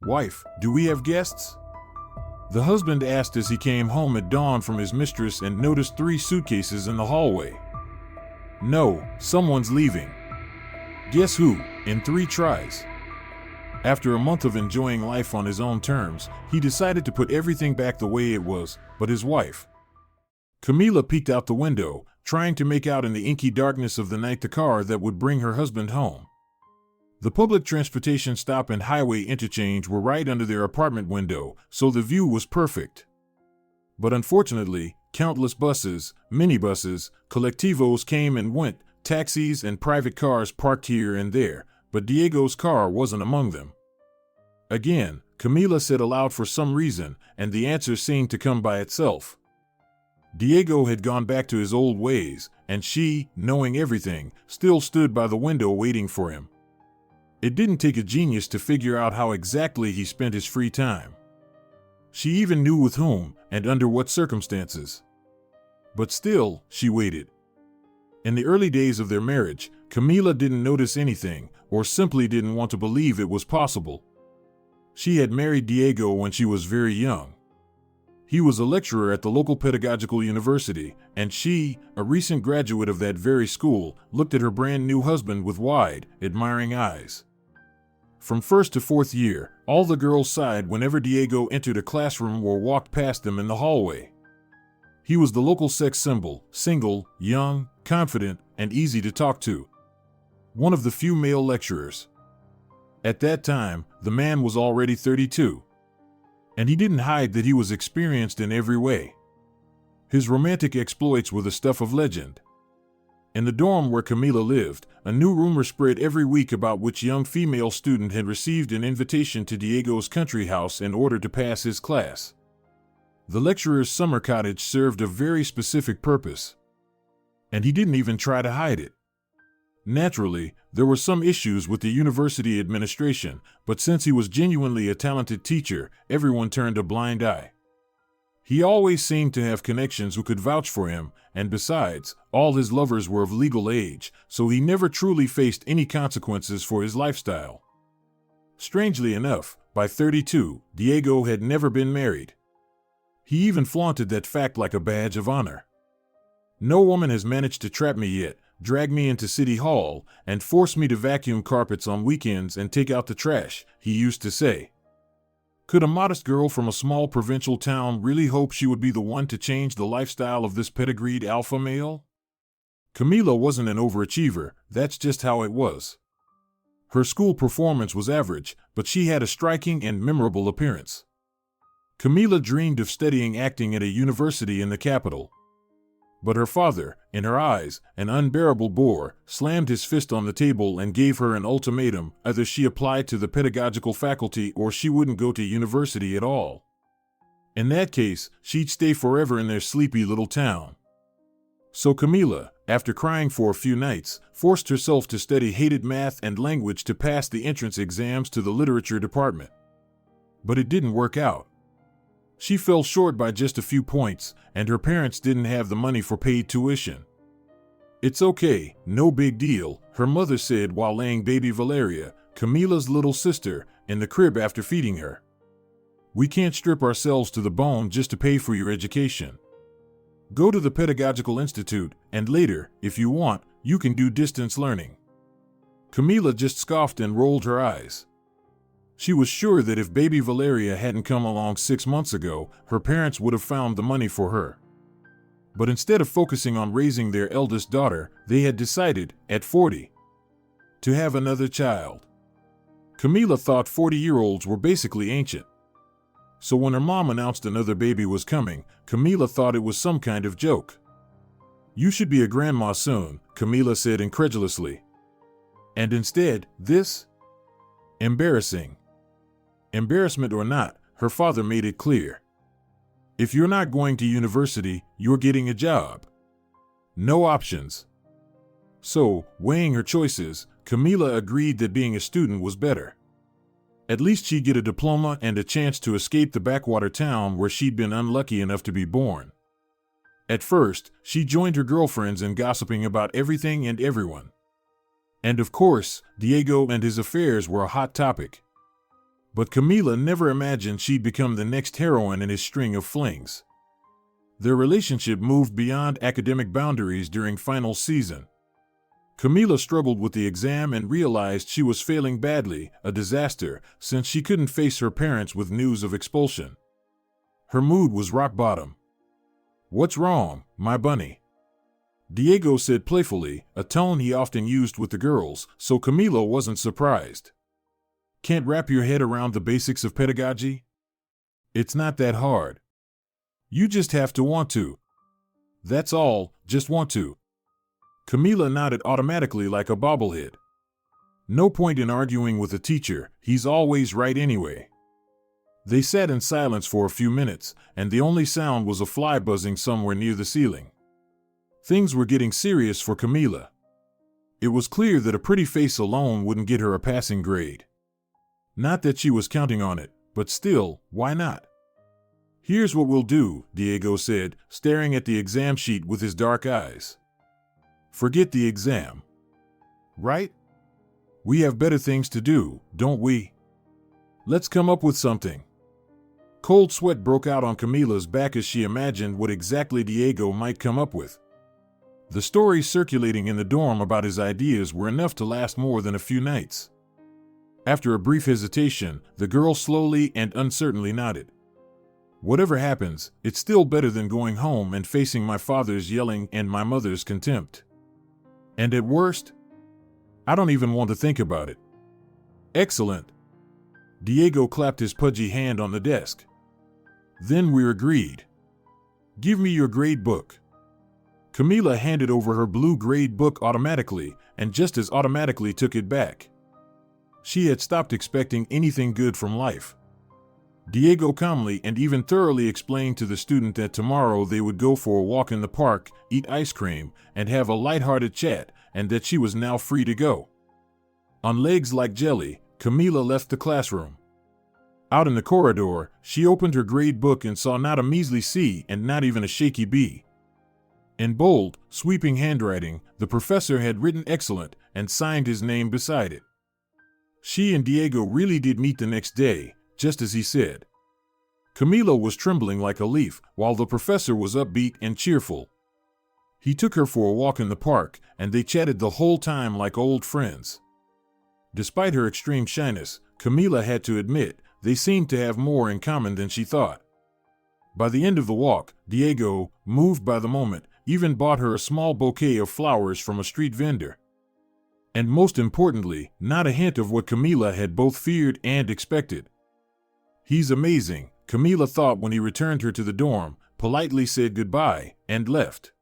"Wife, do we have guests?" The husband asked as he came home at dawn from his mistress and noticed 3 suitcases in the hallway. "No, someone's leaving." "Guess who?" in 3 tries. After a month of enjoying life on his own terms, he decided to put everything back the way it was, but his wife. Camila peeked out the window, trying to make out in the inky darkness of the night the car that would bring her husband home. The public transportation stop and highway interchange were right under their apartment window, so the view was perfect. But unfortunately, countless buses, minibuses, colectivos came and went, taxis and private cars parked here and there, but Diego's car wasn't among them. Again, Camila said aloud for some reason, and the answer seemed to come by itself. Diego had gone back to his old ways, and she, knowing everything, still stood by the window waiting for him. It didn't take a genius to figure out how exactly he spent his free time. She even knew with whom and under what circumstances. But still, she waited. In the early days of their marriage, Camila didn't notice anything, or simply didn't want to believe it was possible. She had married Diego when she was very young. He was a lecturer at the local pedagogical university, and she, a recent graduate of that very school, looked at her brand new husband with wide, admiring eyes. From first to fourth year, all the girls sighed whenever Diego entered a classroom or walked past them in the hallway. He was the local sex symbol, single, young, confident, and easy to talk to. One of the few male lecturers. At that time, the man was already 32. And he didn't hide that he was experienced in every way. His romantic exploits were the stuff of legend. In the dorm where Camila lived, a new rumor spread every week about which young female student had received an invitation to Diego's country house in order to pass his class. The lecturer's summer cottage served a very specific purpose. And he didn't even try to hide it. Naturally, there were some issues with the university administration, but since he was genuinely a talented teacher, everyone turned a blind eye. He always seemed to have connections who could vouch for him, and besides, all his lovers were of legal age, so he never truly faced any consequences for his lifestyle. Strangely enough, by 32, Diego had never been married. He even flaunted that fact like a badge of honor. "No woman has managed to trap me yet, drag me into City Hall, and force me to vacuum carpets on weekends and take out the trash," he used to say. Could a modest girl from a small provincial town really hope she would be the one to change the lifestyle of this pedigreed alpha male? Camila wasn't an overachiever, that's just how it was. Her school performance was average, but she had a striking and memorable appearance. Camila dreamed of studying acting at a university in the capital. But her father, in her eyes, an unbearable bore, slammed his fist on the table and gave her an ultimatum: either she applied to the pedagogical faculty or she wouldn't go to university at all. In that case, she'd stay forever in their sleepy little town. So Camila, after crying for a few nights, forced herself to study hated math and language to pass the entrance exams to the literature department. But it didn't work out. She fell short by just a few points, and her parents didn't have the money for paid tuition. "It's okay, no big deal," her mother said while laying baby Valeria, Camila's little sister, in the crib after feeding her. "We can't strip ourselves to the bone just to pay for your education. Go to the Pedagogical Institute, and later, if you want, you can do distance learning." Camila just scoffed and rolled her eyes. She was sure that if baby Valeria hadn't come along 6 months ago, her parents would have found the money for her. But instead of focusing on raising their eldest daughter, they had decided, at 40, to have another child. Camila thought 40-year-olds were basically ancient. So when her mom announced another baby was coming, Camila thought it was some kind of joke. "You should be a grandma soon," Camila said incredulously. And instead, this? Embarrassing. Embarrassment or not, her father made it clear. If you're not going to university, you're getting a job. No options. So, weighing her choices, Camila agreed that being a student was better. At least she'd get a diploma and a chance to escape the backwater town where she'd been unlucky enough to be born. At first, she joined her girlfriends in gossiping about everything and everyone. And of course, Diego and his affairs were a hot topic. But Camila never imagined she'd become the next heroine in his string of flings. Their relationship moved beyond academic boundaries during finals season. Camila struggled with the exam and realized she was failing badly, a disaster, since she couldn't face her parents with news of expulsion. Her mood was rock bottom. "What's wrong, my bunny?" Diego said playfully, a tone he often used with the girls, so Camila wasn't surprised. "Can't wrap your head around the basics of pedagogy? It's not that hard. You just have to want to. That's all, just want to." Camila nodded automatically like a bobblehead. No point in arguing with a teacher, he's always right anyway. They sat in silence for a few minutes, and the only sound was a fly buzzing somewhere near the ceiling. Things were getting serious for Camila. It was clear that a pretty face alone wouldn't get her a passing grade. Not that she was counting on it, but still, why not? "Here's what we'll do," Diego said, staring at the exam sheet with his dark eyes. "Forget the exam. Right? We have better things to do, don't we? Let's come up with something." Cold sweat broke out on Camila's back as she imagined what exactly Diego might come up with. The stories circulating in the dorm about his ideas were enough to last more than a few nights. After a brief hesitation, the girl slowly and uncertainly nodded. "Whatever happens, it's still better than going home and facing my father's yelling and my mother's contempt. And at worst, I don't even want to think about it." "Excellent." Diego clapped his pudgy hand on the desk. "Then we're agreed. Give me your grade book." Camila handed over her blue grade book automatically, and just as automatically took it back. She had stopped expecting anything good from life. Diego calmly and even thoroughly explained to the student that tomorrow they would go for a walk in the park, eat ice cream, and have a light-hearted chat, and that she was now free to go. On legs like jelly, Camila left the classroom. Out in the corridor, she opened her grade book and saw not a measly C and not even a shaky B. In bold, sweeping handwriting, the professor had written excellent and signed his name beside it. She and Diego really did meet the next day, just as he said. Camila was trembling like a leaf, while the professor was upbeat and cheerful. He took her for a walk in the park, and they chatted the whole time like old friends. Despite her extreme shyness, Camila had to admit they seemed to have more in common than she thought. By the end of the walk, Diego, moved by the moment, even bought her a small bouquet of flowers from a street vendor. And most importantly, not a hint of what Camila had both feared and expected. "He's amazing," Camila thought when he returned her to the dorm, politely said goodbye, and left.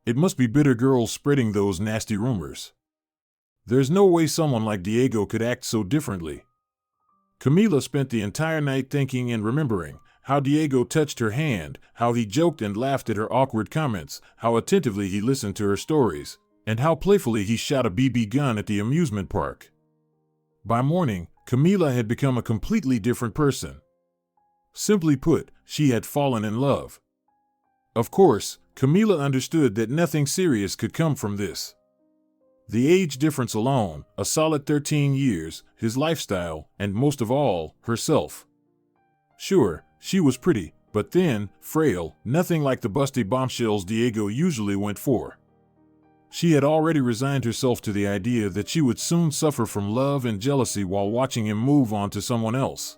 It must be bitter girls spreading those nasty rumors. There's no way someone like Diego could act so differently. Camila spent the entire night thinking and remembering how Diego touched her hand, how he joked and laughed at her awkward comments, how attentively he listened to her stories, and how playfully he shot a BB gun at the amusement park. By morning, Camila had become a completely different person. Simply put, she had fallen in love. Of course, Camila understood that nothing serious could come from this. The age difference alone, a solid 13 years, his lifestyle, and most of all, herself. Sure, she was pretty, but thin, frail, nothing like the busty bombshells Diego usually went for. She had already resigned herself to the idea that she would soon suffer from love and jealousy while watching him move on to someone else.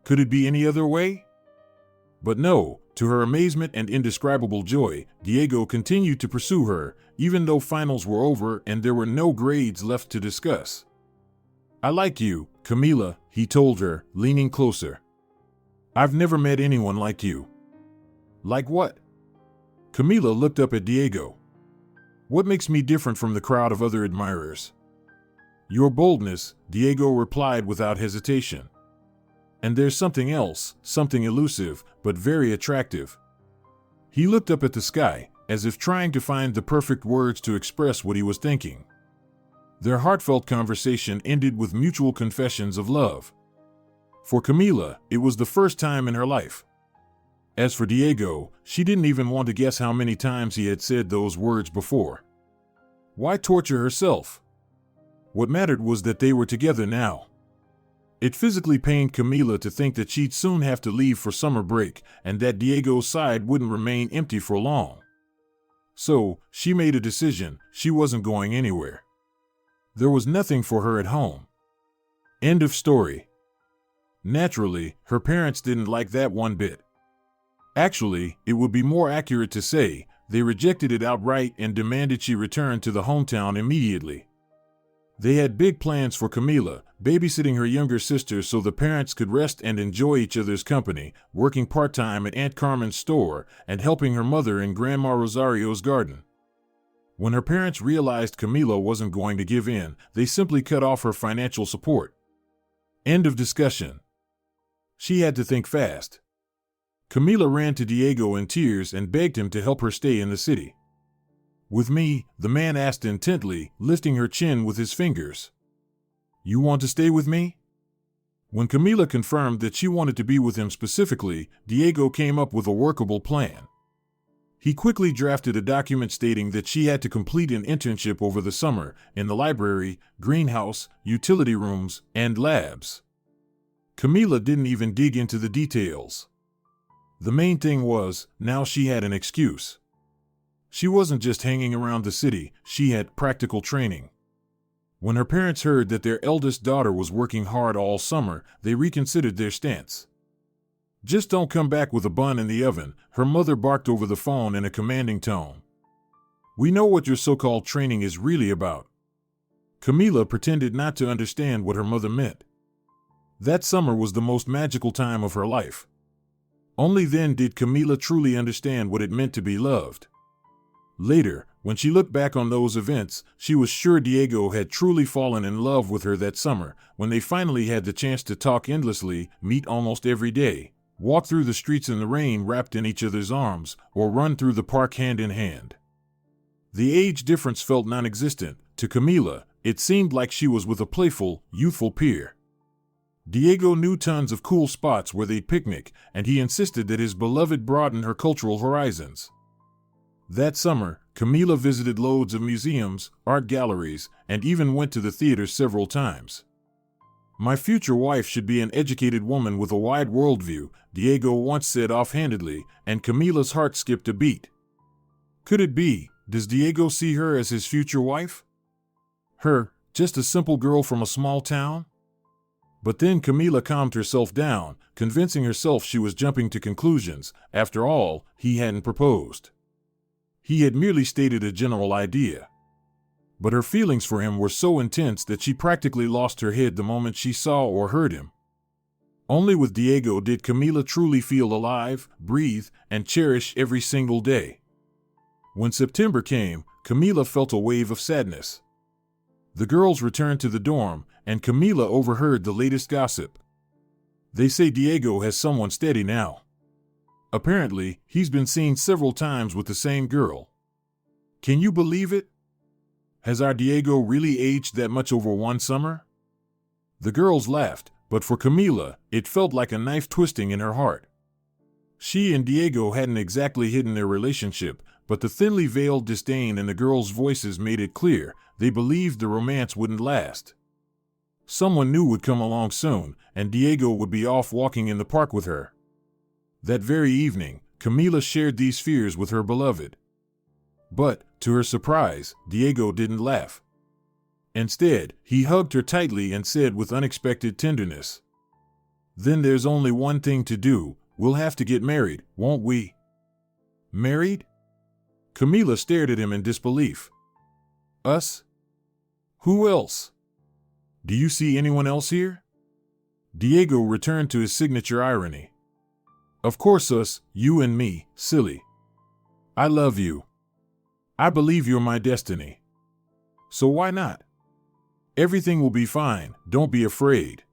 Could it be any other way? But no, to her amazement and indescribable joy, Diego continued to pursue her, even though finals were over and there were no grades left to discuss. "I like you, Camila," he told her, leaning closer. "I've never met anyone like you." "Like what?" Camila looked up at Diego. "What makes me different from the crowd of other admirers?" "Your boldness," Diego replied without hesitation. "And there's something else, something elusive, but very attractive." He looked up at the sky, as if trying to find the perfect words to express what he was thinking. Their heartfelt conversation ended with mutual confessions of love. For Camila, it was the first time in her life. As for Diego, she didn't even want to guess how many times he had said those words before. Why torture herself? What mattered was that they were together now. It physically pained Camila to think that she'd soon have to leave for summer break and that Diego's side wouldn't remain empty for long. So, she made a decision: she wasn't going anywhere. There was nothing for her at home. End of story. Naturally, her parents didn't like that one bit. Actually, it would be more accurate to say they rejected it outright and demanded she return to the hometown immediately. They had big plans for Camila, babysitting her younger sister so the parents could rest and enjoy each other's company, working part-time at Aunt Carmen's store, and helping her mother in Grandma Rosario's garden. When her parents realized Camila wasn't going to give in, they simply cut off her financial support. End of discussion. She had to think fast. Camila ran to Diego in tears and begged him to help her stay in the city. "With me?" the man asked intently, lifting her chin with his fingers. "You want to stay with me?" When Camila confirmed that she wanted to be with him specifically, Diego came up with a workable plan. He quickly drafted a document stating that she had to complete an internship over the summer in the library, greenhouse, utility rooms, and labs. Camila didn't even dig into the details. The main thing was, now she had an excuse. She wasn't just hanging around the city, she had practical training. When her parents heard that their eldest daughter was working hard all summer, they reconsidered their stance. "Just don't come back with a bun in the oven," her mother barked over the phone in a commanding tone. "We know what your so-called training is really about." Camila pretended not to understand what her mother meant. That summer was the most magical time of her life. Only then did Camila truly understand what it meant to be loved. Later, when she looked back on those events, she was sure Diego had truly fallen in love with her that summer, when they finally had the chance to talk endlessly, meet almost every day, walk through the streets in the rain wrapped in each other's arms, or run through the park hand in hand. The age difference felt non-existent. To Camila, it seemed like she was with a playful, youthful peer. Diego knew tons of cool spots where they'd picnic, and he insisted that his beloved broaden her cultural horizons. That summer, Camila visited loads of museums, art galleries, and even went to the theater several times. "My future wife should be an educated woman with a wide worldview," Diego once said offhandedly, and Camila's heart skipped a beat. Could it be? Does Diego see her as his future wife? Her, just a simple girl from a small town? But then Camila calmed herself down, convincing herself she was jumping to conclusions. After all, he hadn't proposed. He had merely stated a general idea. But her feelings for him were so intense that she practically lost her head the moment she saw or heard him. Only with Diego did Camila truly feel alive, breathe, and cherish every single day. When September came, Camila felt a wave of sadness. The girls returned to the dorm, and Camila overheard the latest gossip. They say Diego has someone steady now. Apparently, he's been seen several times with the same girl. Can you believe it? Has our Diego really aged that much over one summer? The girls laughed, but for Camila, it felt like a knife twisting in her heart. She and Diego hadn't exactly hidden their relationship, but the thinly veiled disdain in the girls' voices made it clear they believed the romance wouldn't last. Someone new would come along soon, and Diego would be off walking in the park with her. That very evening, Camila shared these fears with her beloved. But, to her surprise, Diego didn't laugh. Instead, he hugged her tightly and said with unexpected tenderness, "Then there's only one thing to do. We'll have to get married, won't we?" "Married?" Camila stared at him in disbelief. "Us? Who else? Do you see anyone else here?" Diego returned to his signature irony. "Of course us, you and me, silly. I love you. I believe you're my destiny. So why not? Everything will be fine, don't be afraid."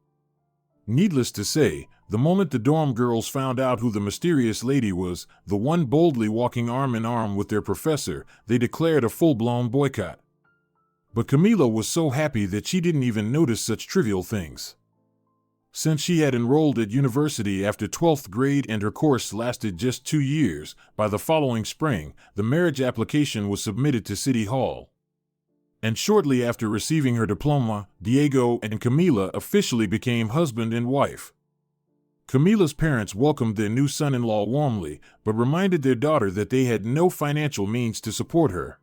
Needless to say, the moment the dorm girls found out who the mysterious lady was, the one boldly walking arm in arm with their professor, they declared a full-blown boycott. But Camila was so happy that she didn't even notice such trivial things. Since she had enrolled at university after 12th grade and her course lasted just 2 years, by the following spring, the marriage application was submitted to City Hall. And shortly after receiving her diploma, Diego and Camila officially became husband and wife. Camila's parents welcomed their new son-in-law warmly, but reminded their daughter that they had no financial means to support her.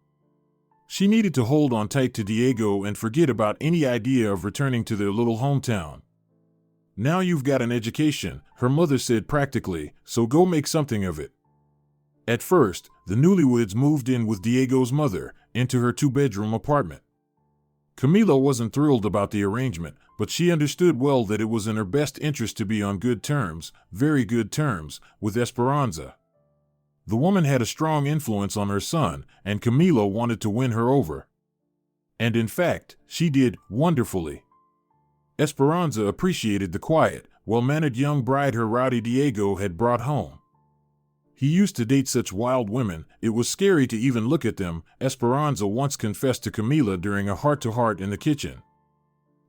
She needed to hold on tight to Diego and forget about any idea of returning to their little hometown. "Now you've got an education," her mother said practically, "so go make something of it." At first, the newlyweds moved in with Diego's mother into her 2-bedroom apartment. Camila wasn't thrilled about the arrangement, but she understood well that it was in her best interest to be on good terms, very good terms, with Esperanza. The woman had a strong influence on her son, and Camila wanted to win her over. And in fact, she did wonderfully. Esperanza appreciated the quiet, well-mannered young bride her rowdy Diego had brought home. He used to date such wild women, it was scary to even look at them, Esperanza once confessed to Camila during a heart-to-heart in the kitchen.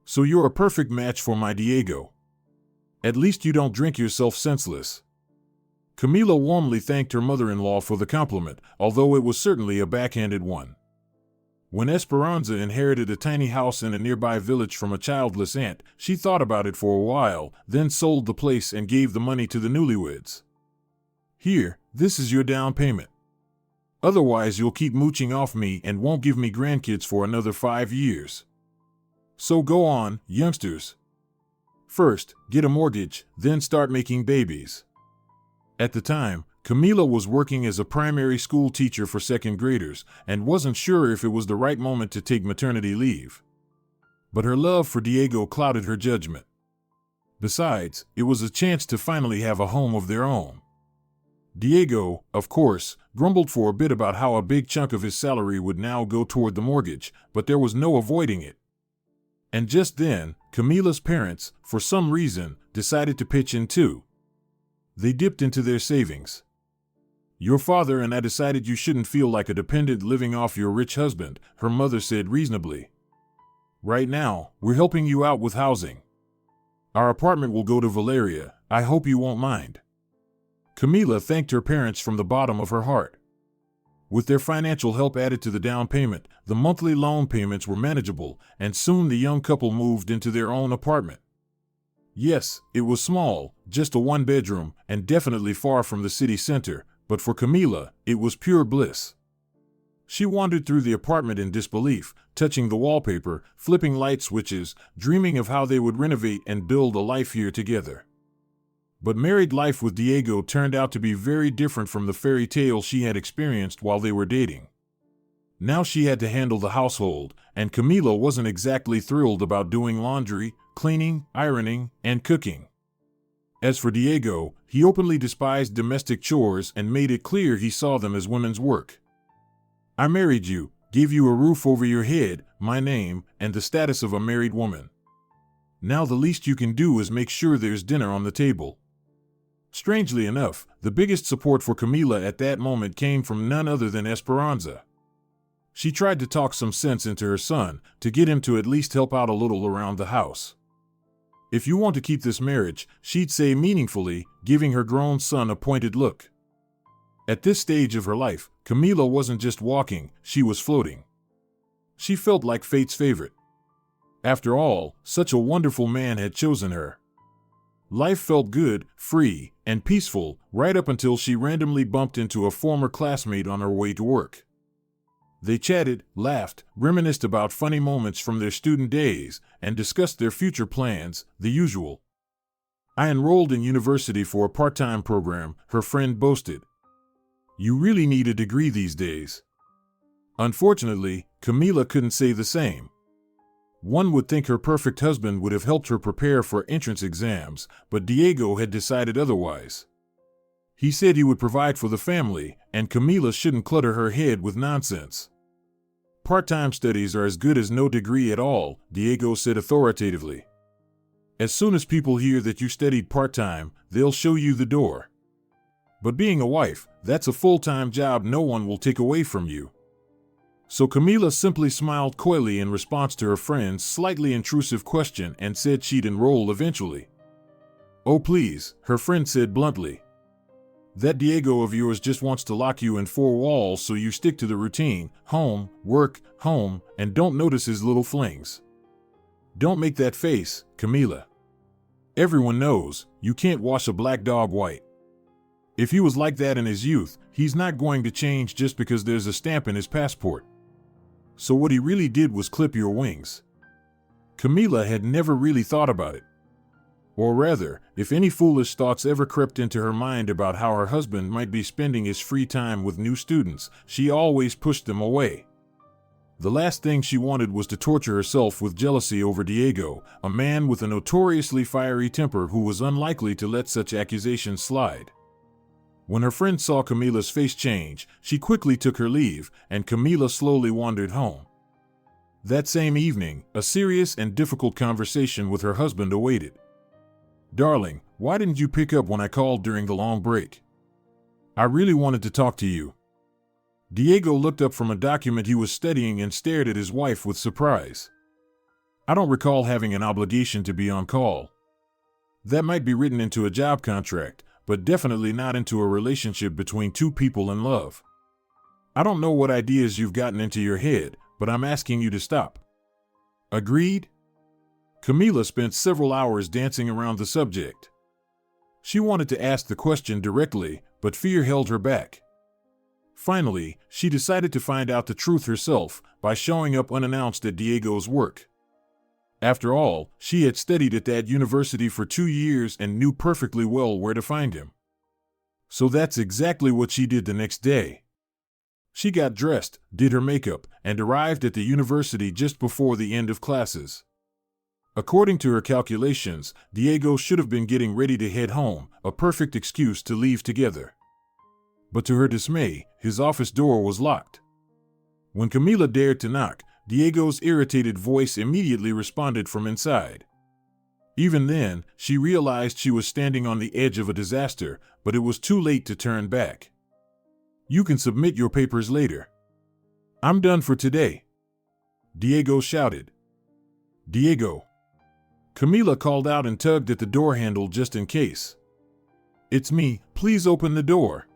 "So you're a perfect match for my Diego. At least you don't drink yourself senseless." Camila warmly thanked her mother-in-law for the compliment, although it was certainly a backhanded one. When Esperanza inherited a tiny house in a nearby village from a childless aunt, she thought about it for a while, then sold the place and gave the money to the newlyweds. "Here, this is your down payment. Otherwise you'll keep mooching off me and won't give me grandkids for another 5 years. So go on, youngsters. First, get a mortgage, then start making babies." At the time, Camila was working as a primary school teacher for second graders and wasn't sure if it was the right moment to take maternity leave. But her love for Diego clouded her judgment. Besides, it was a chance to finally have a home of their own. Diego, of course, grumbled for a bit about how a big chunk of his salary would now go toward the mortgage, but there was no avoiding it. And just then, Camila's parents, for some reason, decided to pitch in too. They dipped into their savings. "Your father and I decided you shouldn't feel like a dependent living off your rich husband," her mother said reasonably. "Right now, we're helping you out with housing. Our apartment will go to Valeria. I hope you won't mind." Camila thanked her parents from the bottom of her heart. With their financial help added to the down payment, the monthly loan payments were manageable, and soon the young couple moved into their own apartment. Yes, it was small, just a 1-bedroom, and definitely far from the city center, but for Camila, it was pure bliss. She wandered through the apartment in disbelief, touching the wallpaper, flipping light switches, dreaming of how they would renovate and build a life here together. But married life with Diego turned out to be very different from the fairy tale she had experienced while they were dating. Now she had to handle the household, and Camila wasn't exactly thrilled about doing laundry, cleaning, ironing, and cooking. As for Diego, he openly despised domestic chores and made it clear he saw them as women's work. "I married you, gave you a roof over your head, my name, and the status of a married woman. Now the least you can do is make sure there's dinner on the table." Strangely enough, the biggest support for Camila at that moment came from none other than Esperanza. She tried to talk some sense into her son, to get him to at least help out a little around the house. "If you want to keep this marriage," she'd say meaningfully, giving her grown son a pointed look. At this stage of her life, Camila wasn't just walking, she was floating. She felt like fate's favorite. After all, such a wonderful man had chosen her. Life felt good, free, and peaceful, right up until she randomly bumped into a former classmate on her way to work. They chatted, laughed, reminisced about funny moments from their student days, and discussed their future plans, the usual. "I enrolled in university for a part-time program," her friend boasted. "You really need a degree these days." Unfortunately, Camila couldn't say the same. One would think her perfect husband would have helped her prepare for entrance exams, but Diego had decided otherwise. He said he would provide for the family, and Camila shouldn't clutter her head with nonsense. "Part-time studies are as good as no degree at all," Diego said authoritatively. "As soon as people hear that you studied part-time, they'll show you the door. But being a wife, that's a full-time job no one will take away from you." So Camila simply smiled coyly in response to her friend's slightly intrusive question and said she'd enroll eventually. "Oh please," her friend said bluntly. That Diego of yours just wants to lock you in four walls so you stick to the routine, home, and don't notice his little flings. Don't make that face, Camila. Everyone knows, you can't wash a black dog white. If he was like that in his youth, he's not going to change just because there's a stamp in his passport. So what he really did was clip your wings. Camila had never really thought about it. Or rather, if any foolish thoughts ever crept into her mind about how her husband might be spending his free time with new students, she always pushed them away. The last thing she wanted was to torture herself with jealousy over Diego, a man with a notoriously fiery temper who was unlikely to let such accusations slide. When her friend saw Camila's face change, she quickly took her leave, and Camila slowly wandered home. That same evening, a serious and difficult conversation with her husband awaited. "Darling, why didn't you pick up when I called during the long break? I really wanted to talk to you." Diego looked up from a document he was studying and stared at his wife with surprise. "I don't recall having an obligation to be on call. That might be written into a job contract, but definitely not into a relationship between two people in love. I don't know what ideas you've gotten into your head, but I'm asking you to stop." Agreed? Camila spent several hours dancing around the subject. She wanted to ask the question directly, but fear held her back. Finally, she decided to find out the truth herself by showing up unannounced at Diego's work. After all, she had studied at that university for 2 years and knew perfectly well where to find him. So that's exactly what she did the next day. She got dressed, did her makeup, and arrived at the university just before the end of classes. According to her calculations, Diego should have been getting ready to head home, a perfect excuse to leave together. But to her dismay, his office door was locked. When Camila dared to knock, Diego's irritated voice immediately responded from inside. Even then, she realized she was standing on the edge of a disaster, but it was too late to turn back. "You can submit your papers later. I'm done for today," Diego shouted. "Diego!" Camila called out and tugged at the door handle just in case. "It's me, please open the door."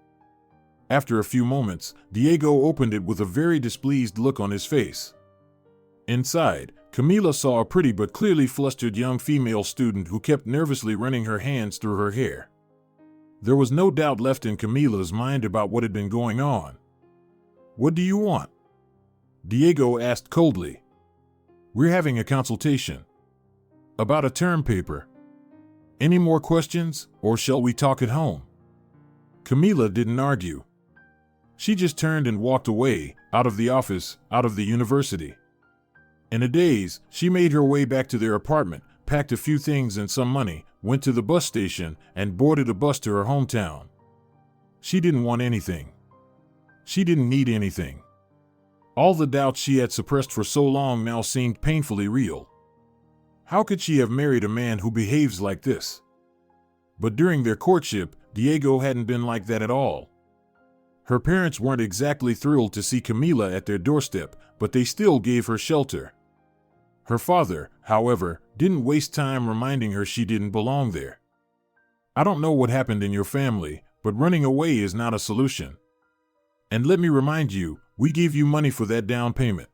After a few moments, Diego opened it with a very displeased look on his face. Inside, Camila saw a pretty but clearly flustered young female student who kept nervously running her hands through her hair. There was no doubt left in Camila's mind about what had been going on. "What do you want?" Diego asked coldly. "We're having a consultation. About a term paper. Any more questions, or shall we talk at home?" Camila didn't argue. She just turned and walked away, out of the office, out of the university. In a daze, she made her way back to their apartment, packed a few things and some money, went to the bus station, and boarded a bus to her hometown. She didn't want anything. She didn't need anything. All the doubts she had suppressed for so long now seemed painfully real. How could she have married a man who behaves like this? But during their courtship, Diego hadn't been like that at all. Her parents weren't exactly thrilled to see Camila at their doorstep, but they still gave her shelter. Her father, however, didn't waste time reminding her she didn't belong there. "I don't know what happened in your family, but running away is not a solution. And let me remind you, we gave you money for that down payment.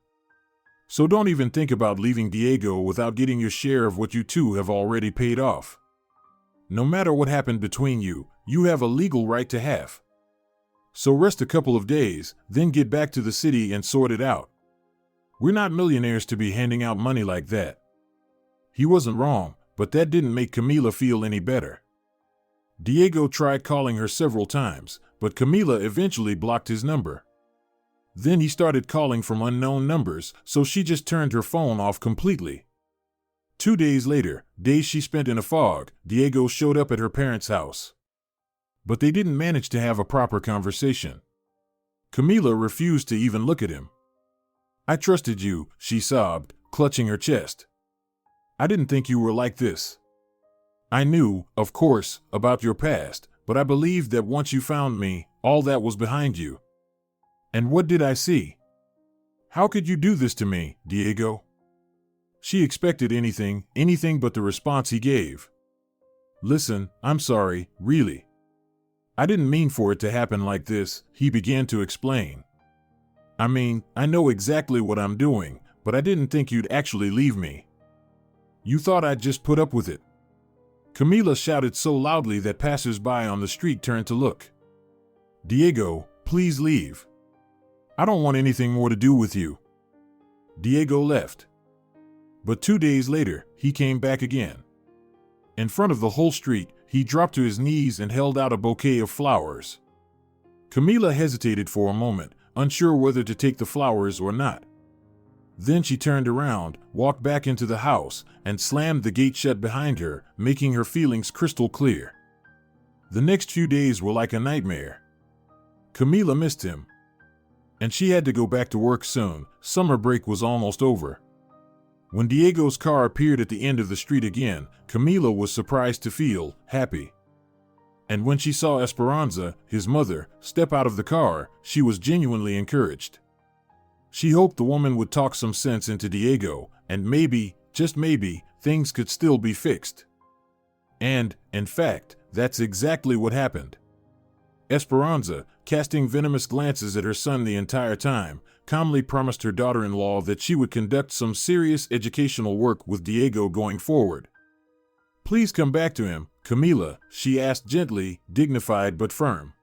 So don't even think about leaving Diego without getting your share of what you two have already paid off. No matter what happened between you, you have a legal right to half. So rest a couple of days, then get back to the city and sort it out. We're not millionaires to be handing out money like that." He wasn't wrong, but that didn't make Camila feel any better. Diego tried calling her several times, but Camila eventually blocked his number. Then he started calling from unknown numbers, so she just turned her phone off completely. 2 days later, days she spent in a fog, Diego showed up at her parents' house. But they didn't manage to have a proper conversation. Camila refused to even look at him. "I trusted you," she sobbed, clutching her chest. "I didn't think you were like this. I knew, of course, about your past, but I believed that once you found me, all that was behind you. And what did I see? How could you do this to me, Diego?" She expected anything but the response he gave. "Listen, I'm sorry, really. I didn't mean for it to happen like this, he began to explain. I mean, I know exactly what I'm doing, but I didn't think you'd actually leave me. You thought I'd just put up with it. Camila shouted so loudly that passers-by on the street turned to look. Diego, please leave. I don't want anything more to do with you. Diego left. But 2 days later, he came back again. In front of the whole street, he dropped to his knees and held out a bouquet of flowers. Camila hesitated for a moment, unsure whether to take the flowers or not. Then she turned around, walked back into the house, and slammed the gate shut behind her, making her feelings crystal clear. The next few days were like a nightmare. Camila missed him. And she had to go back to work soon. Summer break was almost over. When Diego's car appeared at the end of the street again, Camila was surprised to feel happy. And when she saw Esperanza, his mother, step out of the car, she was genuinely encouraged. She hoped the woman would talk some sense into Diego, and maybe, just maybe, things could still be fixed. And, in fact, that's exactly what happened. Esperanza, casting venomous glances at her son the entire time, calmly promised her daughter-in-law that she would conduct some serious educational work with Diego going forward. Please come back to him, Camila, she asked gently, dignified but firm.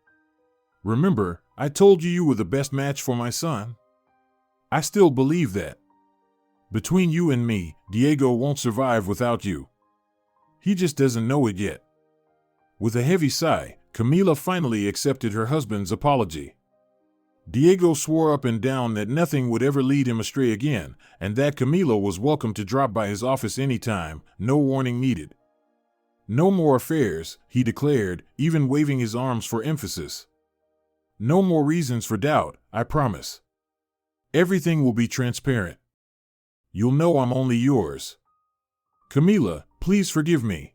Remember, I told you you were the best match for my son? I still believe that. Between you and me, Diego won't survive without you. He just doesn't know it yet. With a heavy sigh, Camila finally accepted her husband's apology. Diego swore up and down that nothing would ever lead him astray again, and that Camila was welcome to drop by his office anytime, no warning needed. No more affairs, he declared, even waving his arms for emphasis. No more reasons for doubt, I promise. Everything will be transparent. You'll know I'm only yours. Camila, please forgive me.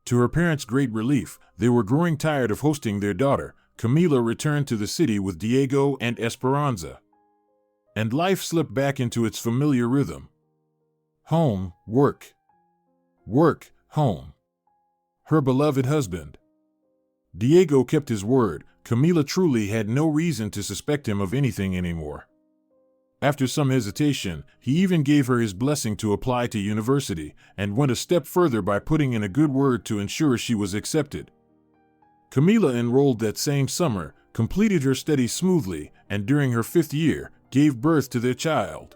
To her parents' great relief, they were growing tired of hosting their daughter. Camila returned to the city with Diego and Esperanza. And life slipped back into its familiar rhythm. Home, work. Work, home. Her beloved husband. Diego kept his word. Camila truly had no reason to suspect him of anything anymore. After some hesitation, he even gave her his blessing to apply to university, and went a step further by putting in a good word to ensure she was accepted. Camila enrolled that same summer, completed her studies smoothly, and during her 5th year, gave birth to their child.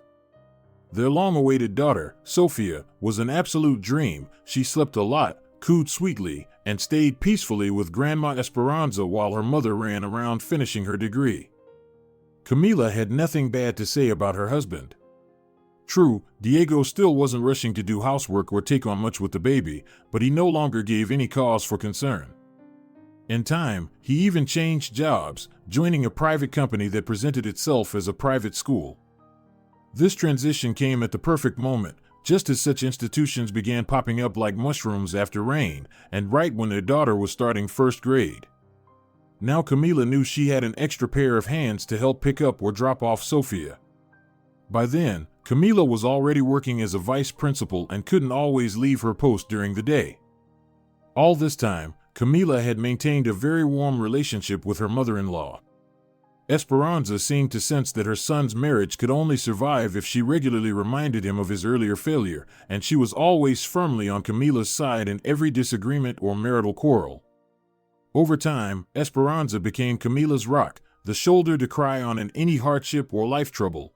Their long-awaited daughter, Sophia, was an absolute dream. She slept a lot, cooed sweetly, and stayed peacefully with Grandma Esperanza while her mother ran around finishing her degree. Camila had nothing bad to say about her husband. True, Diego still wasn't rushing to do housework or take on much with the baby, but he no longer gave any cause for concern. In time, he even changed jobs, joining a private company that presented itself as a private school. This transition came at the perfect moment, just as such institutions began popping up like mushrooms after rain, and right when their daughter was starting 1st grade. Now Camila knew she had an extra pair of hands to help pick up or drop off Sophia. By then, Camila was already working as a vice principal and couldn't always leave her post during the day. All this time, Camila had maintained a very warm relationship with her mother-in-law. Esperanza seemed to sense that her son's marriage could only survive if she regularly reminded him of his earlier failure, and she was always firmly on Camila's side in every disagreement or marital quarrel. Over time, Esperanza became Camila's rock, the shoulder to cry on in any hardship or life trouble.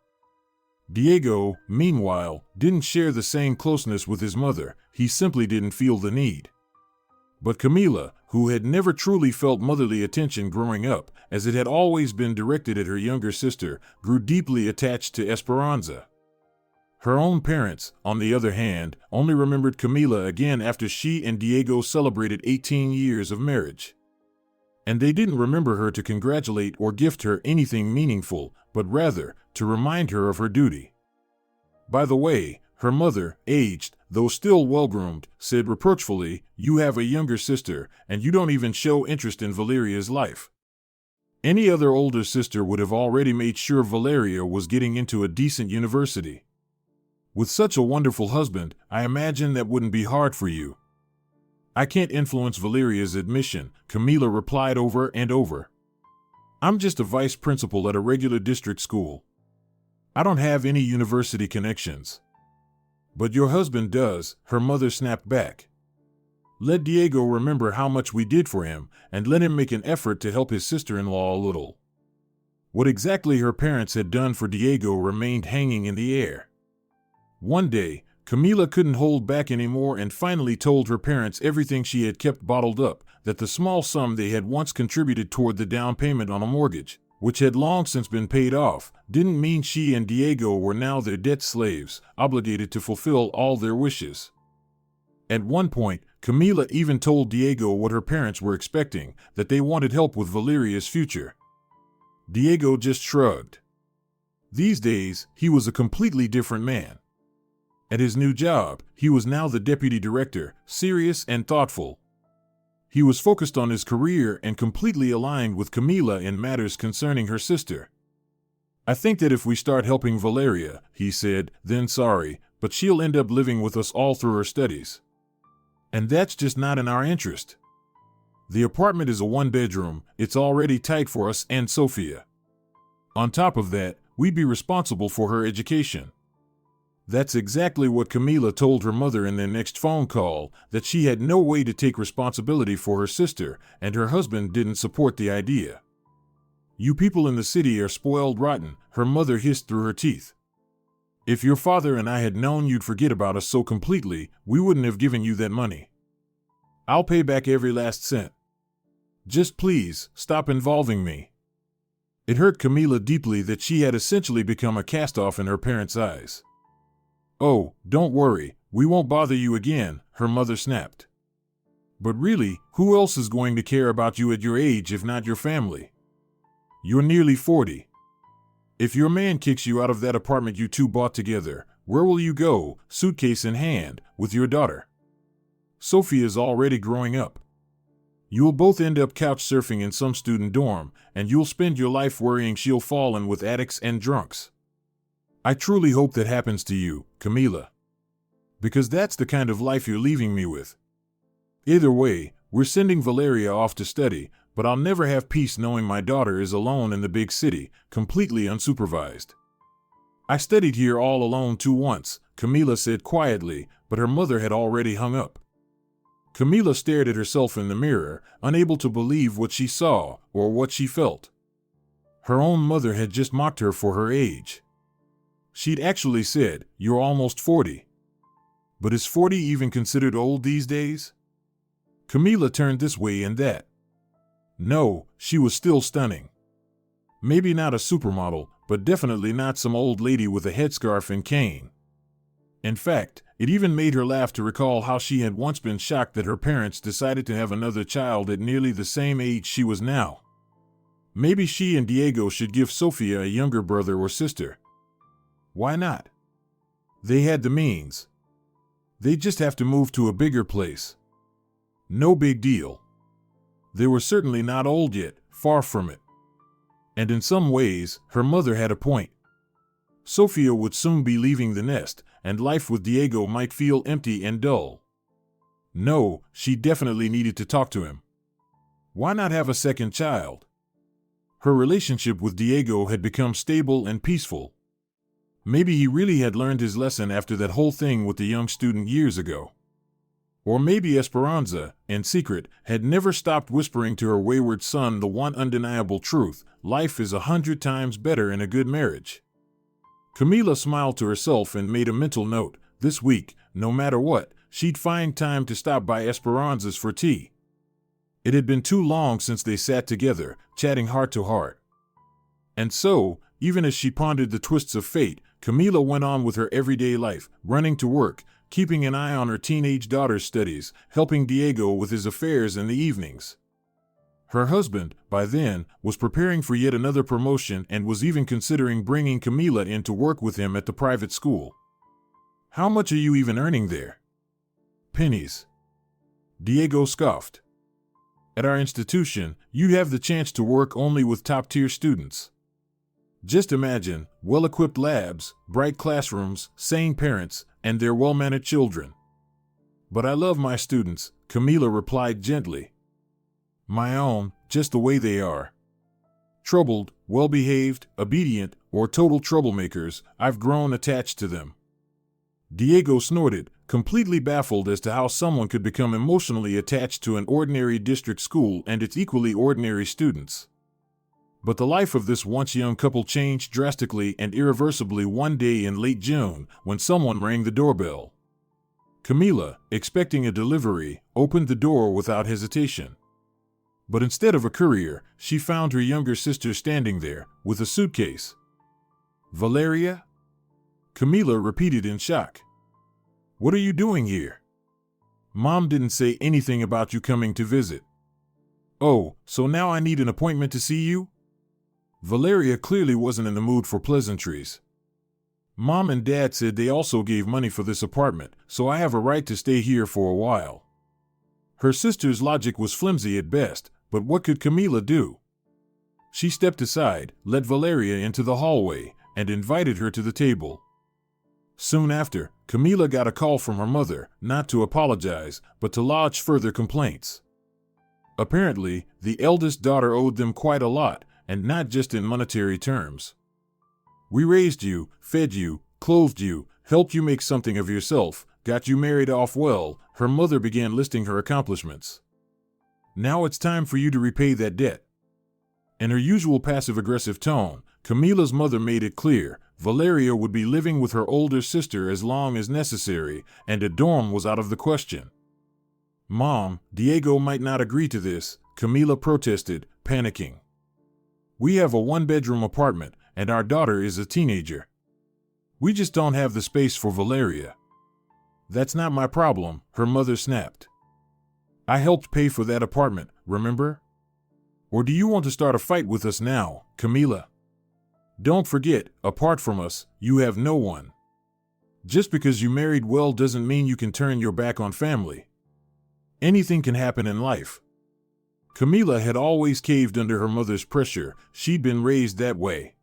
Diego, meanwhile, didn't share the same closeness with his mother. He simply didn't feel the need. But Camila, who had never truly felt motherly attention growing up, as it had always been directed at her younger sister, grew deeply attached to Esperanza. Her own parents, on the other hand, only remembered Camila again after she and Diego celebrated 18 years of marriage. And they didn't remember her to congratulate or gift her anything meaningful, but rather, to remind her of her duty. By the way, her mother, aged, though still well-groomed, said reproachfully, "You have a younger sister, and you don't even show interest in Valeria's life." Any other older sister would have already made sure Valeria was getting into a decent university. With such a wonderful husband, I imagine that wouldn't be hard for you. I can't influence Valeria's admission, Camila replied over and over. I'm just a vice principal at a regular district school. I don't have any university connections. But your husband does, her mother snapped back. Let Diego remember how much we did for him, and let him make an effort to help his sister-in-law a little. What exactly her parents had done for Diego remained hanging in the air. One day, Camila couldn't hold back anymore and finally told her parents everything she had kept bottled up, that the small sum they had once contributed toward the down payment on a mortgage, which had long since been paid off, didn't mean she and Diego were now their debt slaves, obligated to fulfill all their wishes. At one point, Camila even told Diego what her parents were expecting, that they wanted help with Valeria's future. Diego just shrugged. These days, he was a completely different man. At his new job, he was now the deputy director, serious and thoughtful. He was focused on his career and completely aligned with Camila in matters concerning her sister. I think that if we start helping Valeria, he said, then sorry, but she'll end up living with us all through her studies. And that's just not in our interest. The apartment is a one-bedroom, it's already tight for us and Sophia. On top of that, we'd be responsible for her education. That's exactly what Camila told her mother in their next phone call, that she had no way to take responsibility for her sister, and her husband didn't support the idea. You people in the city are spoiled rotten, her mother hissed through her teeth. If your father and I had known you'd forget about us so completely, we wouldn't have given you that money. I'll pay back every last cent. Just please, stop involving me. It hurt Camila deeply that she had essentially become a cast-off in her parents' eyes. Oh, don't worry, we won't bother you again, her mother snapped. But really, who else is going to care about you at your age if not your family? You're nearly 40. If your man kicks you out of that apartment you two bought together, where will you go, suitcase in hand, with your daughter? Sophia's already growing up. You'll both end up couch surfing in some student dorm, and you'll spend your life worrying she'll fall in with addicts and drunks. I truly hope that happens to you, Camila. Because that's the kind of life you're leaving me with. Either way, we're sending Valeria off to study, but I'll never have peace knowing my daughter is alone in the big city, completely unsupervised. I studied here all alone too once, Camila said quietly, but her mother had already hung up. Camila stared at herself in the mirror, unable to believe what she saw or what she felt. Her own mother had just mocked her for her age. She'd actually said, "You're almost 40. But is 40 even considered old these days? Camila turned this way and that. No, she was still stunning. Maybe not a supermodel, but definitely not some old lady with a headscarf and cane. In fact, it even made her laugh to recall how she had once been shocked that her parents decided to have another child at nearly the same age she was now. Maybe she and Diego should give Sophia a younger brother or sister. Why not? They had the means. They'd just have to move to a bigger place. No big deal. They were certainly not old yet, far from it. And in some ways, her mother had a point. Sophia would soon be leaving the nest, and life with Diego might feel empty and dull. No, she definitely needed to talk to him. Why not have a second child? Her relationship with Diego had become stable and peaceful. Maybe he really had learned his lesson after that whole thing with the young student years ago. Or maybe Esperanza, in secret, had never stopped whispering to her wayward son the one undeniable truth: life is 100 times better in a good marriage. Camila smiled to herself and made a mental note: this week, no matter what, she'd find time to stop by Esperanza's for tea. It had been too long since they sat together, chatting heart to heart. And so, even as she pondered the twists of fate, Camila went on with her everyday life, running to work, keeping an eye on her teenage daughter's studies, helping Diego with his affairs in the evenings. Her husband, by then, was preparing for yet another promotion and was even considering bringing Camila in to work with him at the private school. "How much are you even earning there?" "Pennies." Diego scoffed. "At our institution, you have the chance to work only with top-tier students. Just imagine, well-equipped labs, bright classrooms, sane parents, and their well-mannered children. But I love my students, Camila replied gently. My own, just the way they are. Troubled, well-behaved, obedient, or total troublemakers, I've grown attached to them. Diego snorted, completely baffled as to how someone could become emotionally attached to an ordinary district school and its equally ordinary students. But the life of this once young couple changed drastically and irreversibly one day in late June when someone rang the doorbell. Camila, expecting a delivery, opened the door without hesitation. But instead of a courier, she found her younger sister standing there, with a suitcase. Valeria? Camila repeated in shock. What are you doing here? Mom didn't say anything about you coming to visit. Oh, so now I need an appointment to see you? Valeria clearly wasn't in the mood for pleasantries. Mom and Dad said they also gave money for this apartment, so I have a right to stay here for a while. Her sister's logic was flimsy at best, but what could Camila do? She stepped aside, led Valeria into the hallway, and invited her to the table. Soon after, Camila got a call from her mother, not to apologize, but to lodge further complaints. Apparently, the eldest daughter owed them quite a lot, and not just in monetary terms. We raised you, fed you, clothed you, helped you make something of yourself, got you married off well, her mother began listing her accomplishments. Now it's time for you to repay that debt. In her usual passive-aggressive tone, Camila's mother made it clear Valeria would be living with her older sister as long as necessary, and a dorm was out of the question. Mom, Diego might not agree to this, Camila protested, panicking. We have a one-bedroom apartment, and our daughter is a teenager. We just don't have the space for Valeria. That's not my problem, her mother snapped. I helped pay for that apartment, remember? Or do you want to start a fight with us now, Camila? Don't forget, apart from us, you have no one. Just because you married well doesn't mean you can turn your back on family. Anything can happen in life. Camila had always caved under her mother's pressure, she'd been raised that way.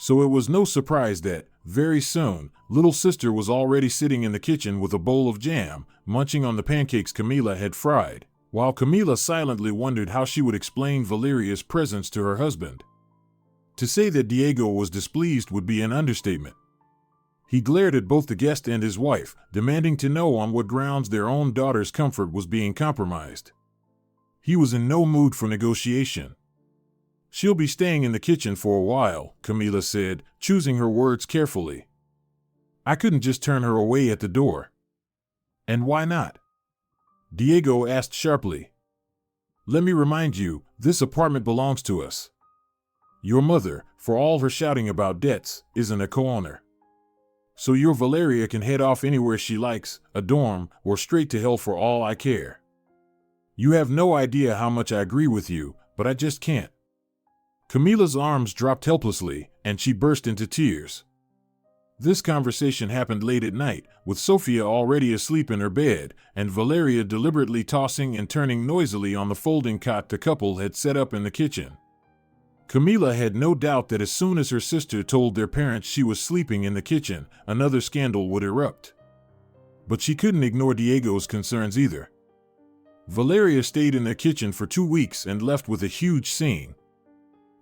So it was no surprise that, very soon, little sister was already sitting in the kitchen with a bowl of jam, munching on the pancakes Camila had fried, while Camila silently wondered how she would explain Valeria's presence to her husband. To say that Diego was displeased would be an understatement. He glared at both the guest and his wife, demanding to know on what grounds their own daughter's comfort was being compromised. He was in no mood for negotiation. She'll be staying in the kitchen for a while, Camila said, choosing her words carefully. I couldn't just turn her away at the door. And why not? Diego asked sharply. Let me remind you, this apartment belongs to us. Your mother, for all her shouting about debts, isn't a co-owner. So your Valeria can head off anywhere she likes, a dorm, or straight to hell for all I care. You have no idea how much I agree with you, but I just can't. Camila's arms dropped helplessly, and she burst into tears. This conversation happened late at night, with Sophia already asleep in her bed, and Valeria deliberately tossing and turning noisily on the folding cot the couple had set up in the kitchen. Camila had no doubt that as soon as her sister told their parents she was sleeping in the kitchen, another scandal would erupt. But she couldn't ignore Diego's concerns either. Valeria stayed in their kitchen for 2 weeks and left with a huge scene.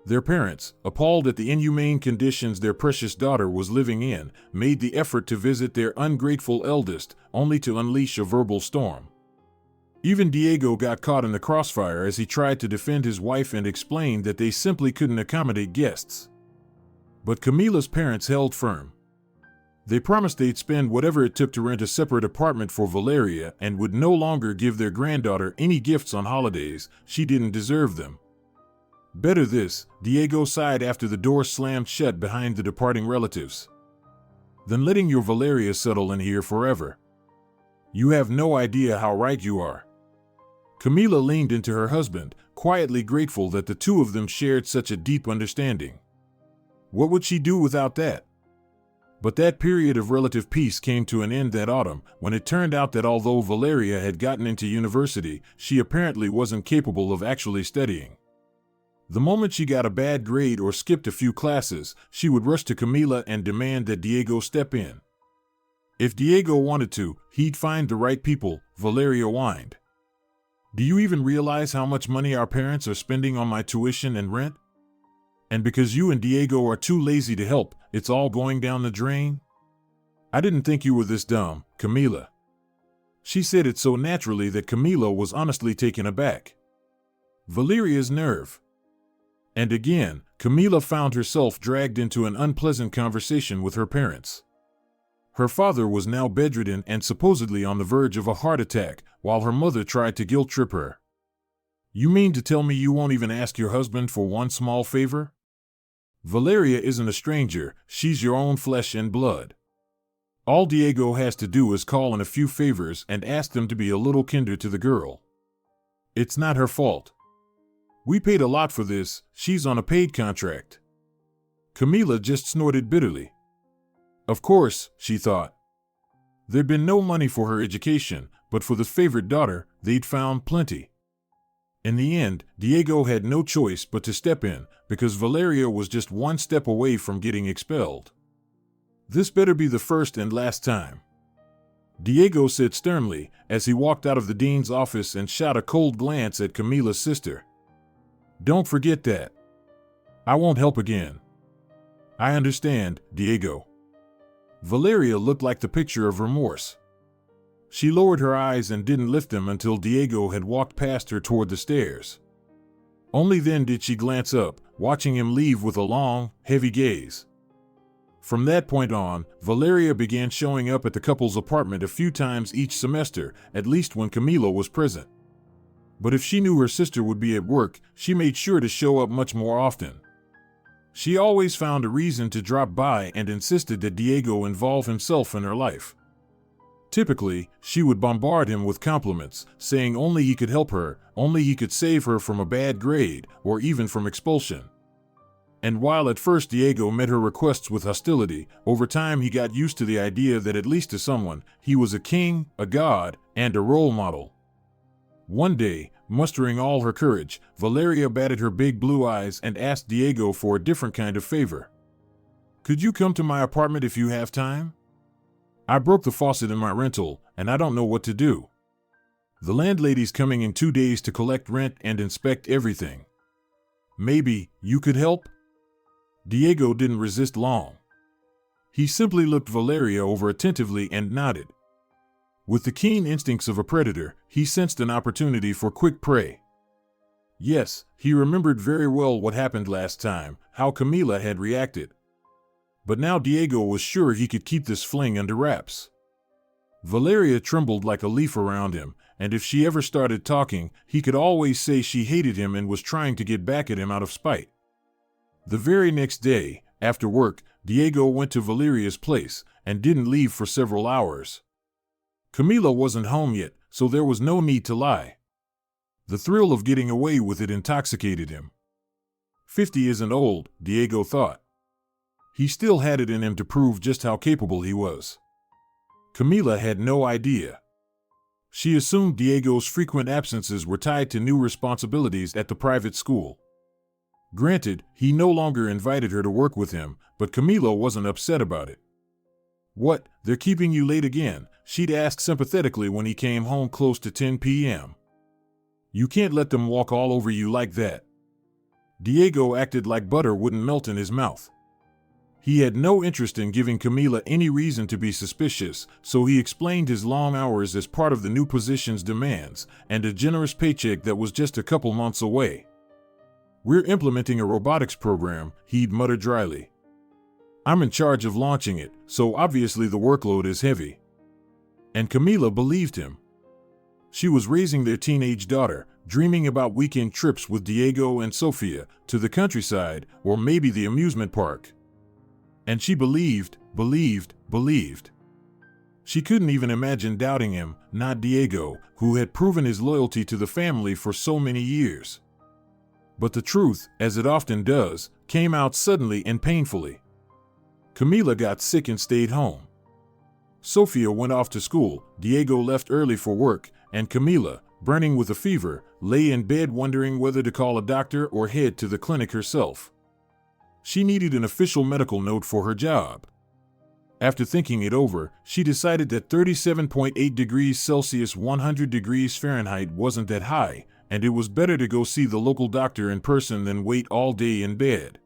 Their parents, appalled at the inhumane conditions their precious daughter was living in, made the effort to visit their ungrateful eldest, only to unleash a verbal storm. Even Diego got caught in the crossfire as he tried to defend his wife and explain that they simply couldn't accommodate guests. But Camila's parents held firm. They promised they'd spend whatever it took to rent a separate apartment for Valeria and would no longer give their granddaughter any gifts on holidays. She didn't deserve them. Better this, Diego sighed after the door slammed shut behind the departing relatives, than letting your Valeria settle in here forever. You have no idea how right you are. Camila leaned into her husband, quietly grateful that the two of them shared such a deep understanding. What would she do without that? But that period of relative peace came to an end that autumn, when it turned out that although Valeria had gotten into university, she apparently wasn't capable of actually studying. The moment she got a bad grade or skipped a few classes, she would rush to Camila and demand that Diego step in. If Diego wanted to, he'd find the right people, Valeria whined. Do you even realize how much money our parents are spending on my tuition and rent? And because you and Diego are too lazy to help, it's all going down the drain? I didn't think you were this dumb, Camila. She said it so naturally that Camila was honestly taken aback. Valeria's nerve. And again, Camila found herself dragged into an unpleasant conversation with her parents. Her father was now bedridden and supposedly on the verge of a heart attack, while her mother tried to guilt-trip her. You mean to tell me you won't even ask your husband for one small favor? Valeria isn't a stranger, she's your own flesh and blood. All Diego has to do is call in a few favors and ask them to be a little kinder to the girl. It's not her fault. We paid a lot for this, she's on a paid contract. Camila just snorted bitterly. Of course, she thought. There'd been no money for her education, but for the favored daughter, they'd found plenty. In the end, Diego had no choice but to step in, because Valeria was just one step away from getting expelled. This better be the first and last time, Diego said sternly as he walked out of the dean's office and shot a cold glance at Camila's sister. Don't forget that. I won't help again. I understand, Diego. Valeria looked like the picture of remorse. She lowered her eyes and didn't lift them until Diego had walked past her toward the stairs. Only then did she glance up, watching him leave with a long, heavy gaze. From that point on, Valeria began showing up at the couple's apartment a few times each semester, at least when Camila was present. But if she knew her sister would be at work, she made sure to show up much more often. She always found a reason to drop by and insisted that Diego involve himself in her life. Typically, she would bombard him with compliments, saying only he could help her, only he could save her from a bad grade, or even from expulsion. And while at first Diego met her requests with hostility, over time he got used to the idea that at least to someone, he was a king, a god, and a role model. One day, mustering all her courage, Valeria batted her big blue eyes and asked Diego for a different kind of favor. Could you come to my apartment if you have time? I broke the faucet in my rental, and I don't know what to do. The landlady's coming in 2 days to collect rent and inspect everything. Maybe you could help? Diego didn't resist long. He simply looked Valeria over attentively and nodded. With the keen instincts of a predator, he sensed an opportunity for quick prey. Yes, he remembered very well what happened last time, how Camila had reacted. But now Diego was sure he could keep this fling under wraps. Valeria trembled like a leaf around him, and if she ever started talking, he could always say she hated him and was trying to get back at him out of spite. The very next day, after work, Diego went to Valeria's place and didn't leave for several hours. Camila wasn't home yet, so there was no need to lie. The thrill of getting away with it intoxicated him. 50 isn't old, Diego thought. He still had it in him to prove just how capable he was. Camila had no idea. She assumed Diego's frequent absences were tied to new responsibilities at the private school. Granted, he no longer invited her to work with him, but Camila wasn't upset about it. What, they're keeping you late again? She'd ask sympathetically when he came home close to 10 p.m. You can't let them walk all over you like that. Diego acted like butter wouldn't melt in his mouth. He had no interest in giving Camila any reason to be suspicious, so he explained his long hours as part of the new position's demands, and a generous paycheck that was just a couple months away. We're implementing a robotics program, he'd mutter dryly. I'm in charge of launching it, so obviously the workload is heavy. And Camila believed him. She was raising their teenage daughter, dreaming about weekend trips with Diego and Sofia to the countryside or maybe the amusement park. And she believed. She couldn't even imagine doubting him, not Diego, who had proven his loyalty to the family for so many years. But the truth, as it often does, came out suddenly and painfully. Camila got sick and stayed home. Sofia went off to school, Diego left early for work, and Camila, burning with a fever, lay in bed wondering whether to call a doctor or head to the clinic herself. She needed an official medical note for her job. After thinking it over, she decided that 37.8 degrees Celsius 100 degrees Fahrenheit wasn't that high, and it was better to go see the local doctor in person than wait all day in bed.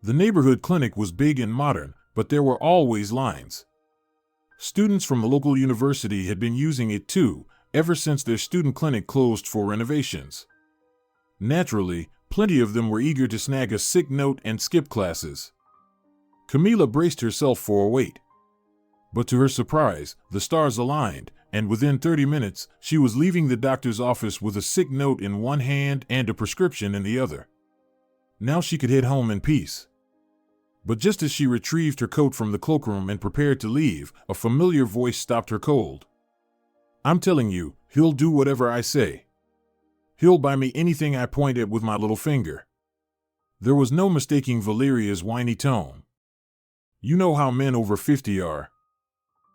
The neighborhood clinic was big and modern, but there were always lines. Students from the local university had been using it too, ever since their student clinic closed for renovations. Naturally, plenty of them were eager to snag a sick note and skip classes. Camila braced herself for a wait. But to her surprise, the stars aligned, and within 30 minutes, she was leaving the doctor's office with a sick note in one hand and a prescription in the other. Now she could head home in peace. But just as she retrieved her coat from the cloakroom and prepared to leave, a familiar voice stopped her cold. "I'm telling you, he'll do whatever I say. He'll buy me anything I point at with my little finger." There was no mistaking Valeria's whiny tone. You know how men over 50 are.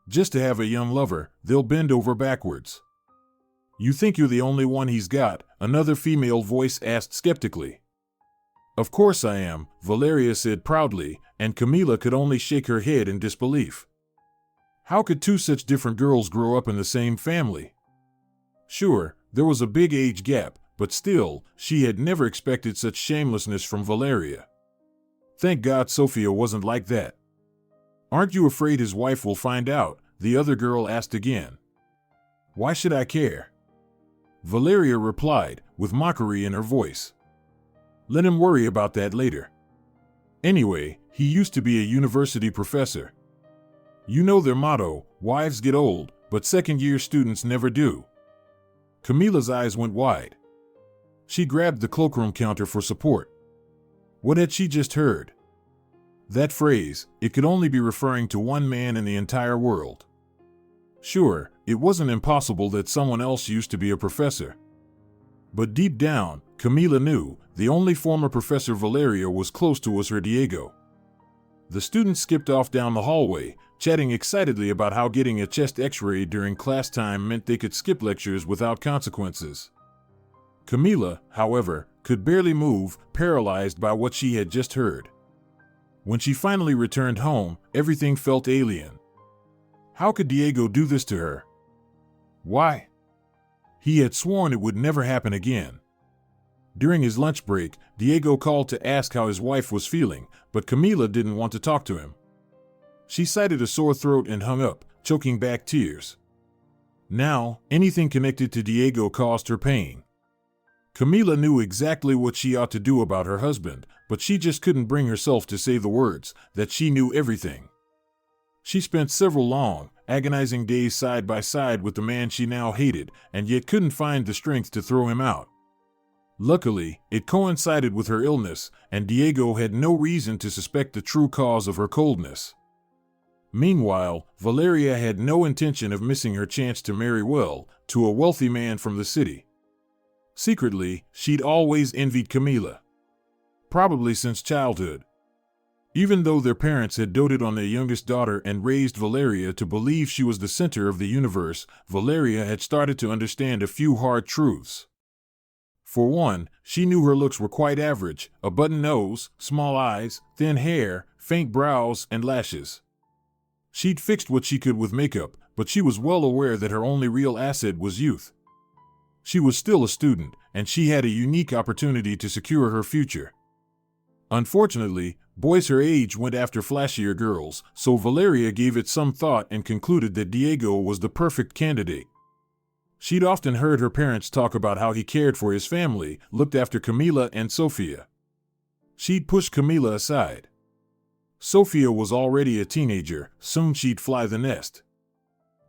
Just to have a young lover, they'll bend over backwards. "You think you're the only one he's got?" another female voice asked skeptically. "Of course I am," Valeria said proudly, and Camila could only shake her head in disbelief. How could two such different girls grow up in the same family? Sure, there was a big age gap, but still, she had never expected such shamelessness from Valeria. Thank God Sophia wasn't like that. "Aren't you afraid his wife will find out?" the other girl asked again. "Why should I care?" Valeria replied, with mockery in her voice. "Let him worry about that later. Anyway, he used to be a university professor. You know their motto, wives get old, but second-year students never do." Camila's eyes went wide. She grabbed the cloakroom counter for support. What had she just heard? That phrase, it could only be referring to one man in the entire world. Sure, it wasn't impossible that someone else used to be a professor. But deep down, Camila knew the only former Professor Valeria was close to was her Diego. The students skipped off down the hallway, chatting excitedly about how getting a chest x-ray during class time meant they could skip lectures without consequences. Camila, however, could barely move, paralyzed by what she had just heard. When she finally returned home, everything felt alien. How could Diego do this to her? Why? He had sworn it would never happen again. During his lunch break, Diego called to ask how his wife was feeling, but Camila didn't want to talk to him. She cited a sore throat and hung up, choking back tears. Now, anything connected to Diego caused her pain. Camila knew exactly what she ought to do about her husband, but she just couldn't bring herself to say the words, that she knew everything. She spent several long, agonizing days side by side with the man she now hated, and yet couldn't find the strength to throw him out. Luckily, it coincided with her illness, and Diego had no reason to suspect the true cause of her coldness. Meanwhile, Valeria had no intention of missing her chance to marry well, to a wealthy man from the city. Secretly, she'd always envied Camila. Probably since childhood. Even though their parents had doted on their youngest daughter and raised Valeria to believe she was the center of the universe, Valeria had started to understand a few hard truths. For one, she knew her looks were quite average, a button nose, small eyes, thin hair, faint brows, and lashes. She'd fixed what she could with makeup, but she was well aware that her only real asset was youth. She was still a student, and she had a unique opportunity to secure her future. Unfortunately, boys her age went after flashier girls, so Valeria gave it some thought and concluded that Diego was the perfect candidate. She'd often heard her parents talk about how he cared for his family, looked after Camila and Sophia. She'd push Camila aside. Sophia was already a teenager, soon she'd fly the nest.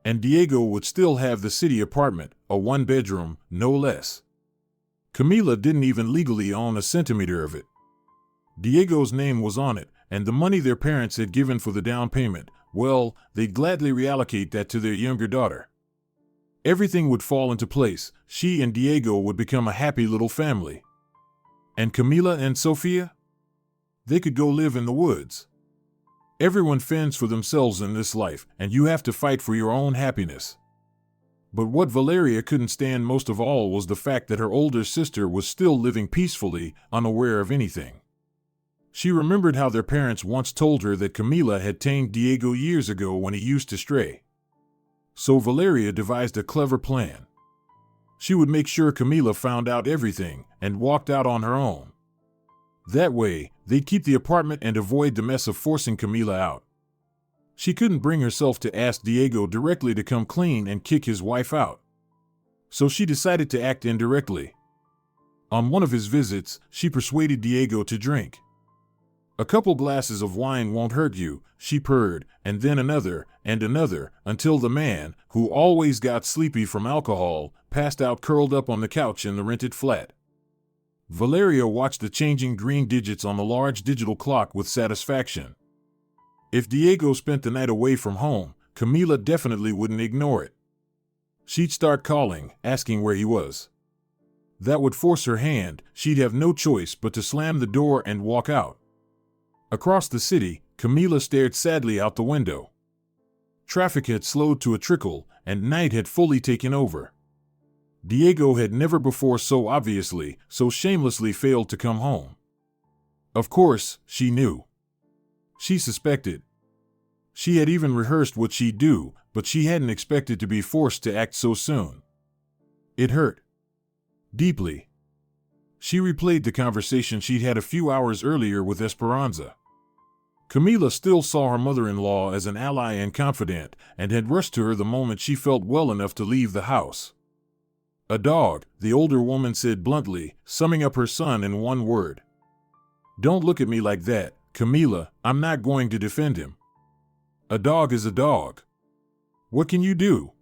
And Diego would still have the city apartment, a one-bedroom, no less. Camila didn't even legally own a centimeter of it. Diego's name was on it, and the money their parents had given for the down payment, well, they'd gladly reallocate that to their younger daughter. Everything would fall into place, she and Diego would become a happy little family. And Camila and Sophia? They could go live in the woods. Everyone fends for themselves in this life, and you have to fight for your own happiness. But what Valeria couldn't stand most of all was the fact that her older sister was still living peacefully, unaware of anything. She remembered how their parents once told her that Camila had tamed Diego years ago when he used to stray. So Valeria devised a clever plan. She would make sure Camila found out everything and walked out on her own. That way, they'd keep the apartment and avoid the mess of forcing Camila out. She couldn't bring herself to ask Diego directly to come clean and kick his wife out. So she decided to act indirectly. On one of his visits, she persuaded Diego to drink. "A couple glasses of wine won't hurt you," she purred, and then another, and another, until the man, who always got sleepy from alcohol, passed out curled up on the couch in the rented flat. Valeria watched the changing green digits on the large digital clock with satisfaction. If Diego spent the night away from home, Camila definitely wouldn't ignore it. She'd start calling, asking where he was. That would force her hand. She'd have no choice but to slam the door and walk out. Across the city, Camila stared sadly out the window. Traffic had slowed to a trickle, and night had fully taken over. Diego had never before so obviously, so shamelessly failed to come home. Of course, she knew. She suspected. She had even rehearsed what she'd do, but she hadn't expected to be forced to act so soon. It hurt. Deeply. She replayed the conversation she'd had a few hours earlier with Esperanza. Camila still saw her mother-in-law as an ally and confidant, and had rushed to her the moment she felt well enough to leave the house. "A dog," the older woman said bluntly, summing up her son in one word. "Don't look at me like that, Camila. I'm not going to defend him. A dog is a dog. What can you do?"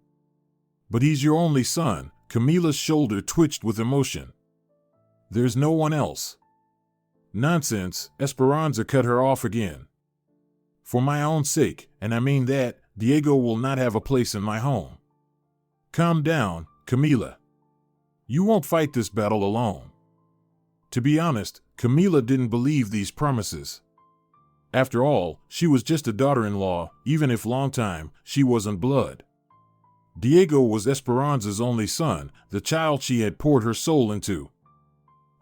"But he's your only son." Camila's shoulder twitched with emotion. "There's no one else." "Nonsense," Esperanza cut her off again. "For my own sake, and I mean that, Diego will not have a place in my home." "Calm down, Camila. You won't fight this battle alone." To be honest, Camila didn't believe these promises. After all, she was just a daughter-in-law, even if long time, she wasn't blood. Diego was Esperanza's only son, the child she had poured her soul into.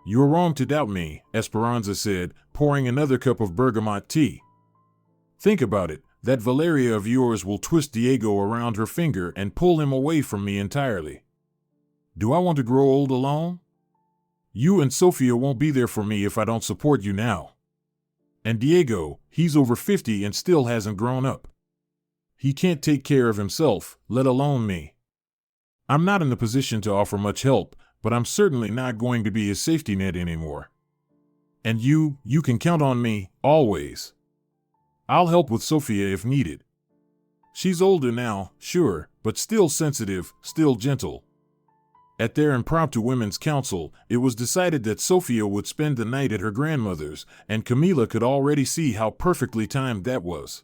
"You're wrong to doubt me," Esperanza said, pouring another cup of bergamot tea. "Think about it, that Valeria of yours will twist Diego around her finger and pull him away from me entirely. Do I want to grow old alone? You and Sofia won't be there for me if I don't support you now. And Diego, he's over 50 and still hasn't grown up. He can't take care of himself, let alone me. I'm not in the position to offer much help, but I'm certainly not going to be his safety net anymore. And you can count on me, always. I'll help with Sofia if needed. She's older now, sure, but still sensitive, still gentle." At their impromptu women's council, it was decided that Sofia would spend the night at her grandmother's, and Camila could already see how perfectly timed that was.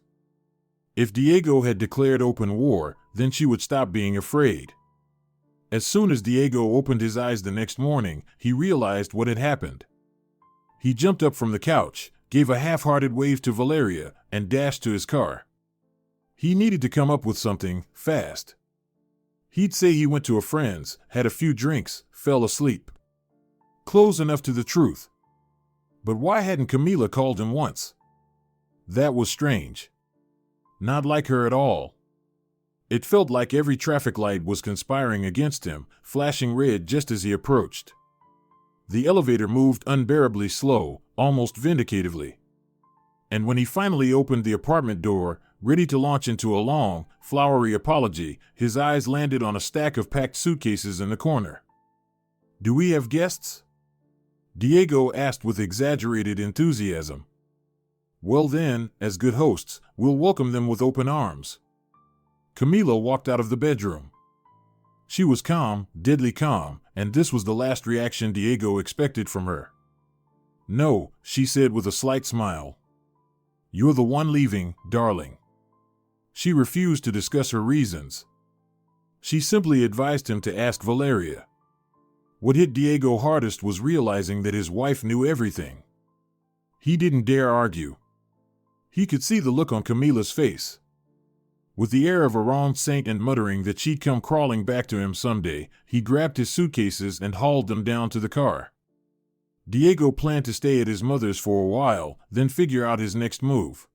If Diego had declared open war, then she would stop being afraid. As soon as Diego opened his eyes the next morning, he realized what had happened. He jumped up from the couch, gave a half-hearted wave to Valeria, and dashed to his car. He needed to come up with something, fast. He'd say he went to a friend's, had a few drinks, fell asleep. Close enough to the truth. But why hadn't Camila called him once? That was strange. Not like her at all. It felt like every traffic light was conspiring against him, flashing red just as he approached. The elevator moved unbearably slow, almost vindicatively. And when he finally opened the apartment door, ready to launch into a long, flowery apology, his eyes landed on a stack of packed suitcases in the corner. "Do we have guests?" Diego asked with exaggerated enthusiasm. "Well then, as good hosts, we'll welcome them with open arms." Camila walked out of the bedroom. She was calm, deadly calm, and this was the last reaction Diego expected from her. "No," she said with a slight smile. "You're the one leaving, darling." She refused to discuss her reasons. She simply advised him to ask Valeria. What hit Diego hardest was realizing that his wife knew everything. He didn't dare argue. He could see the look on Camila's face. With the air of a wronged saint and muttering that she'd come crawling back to him someday, he grabbed his suitcases and hauled them down to the car. Diego planned to stay at his mother's for a while, then figure out his next move.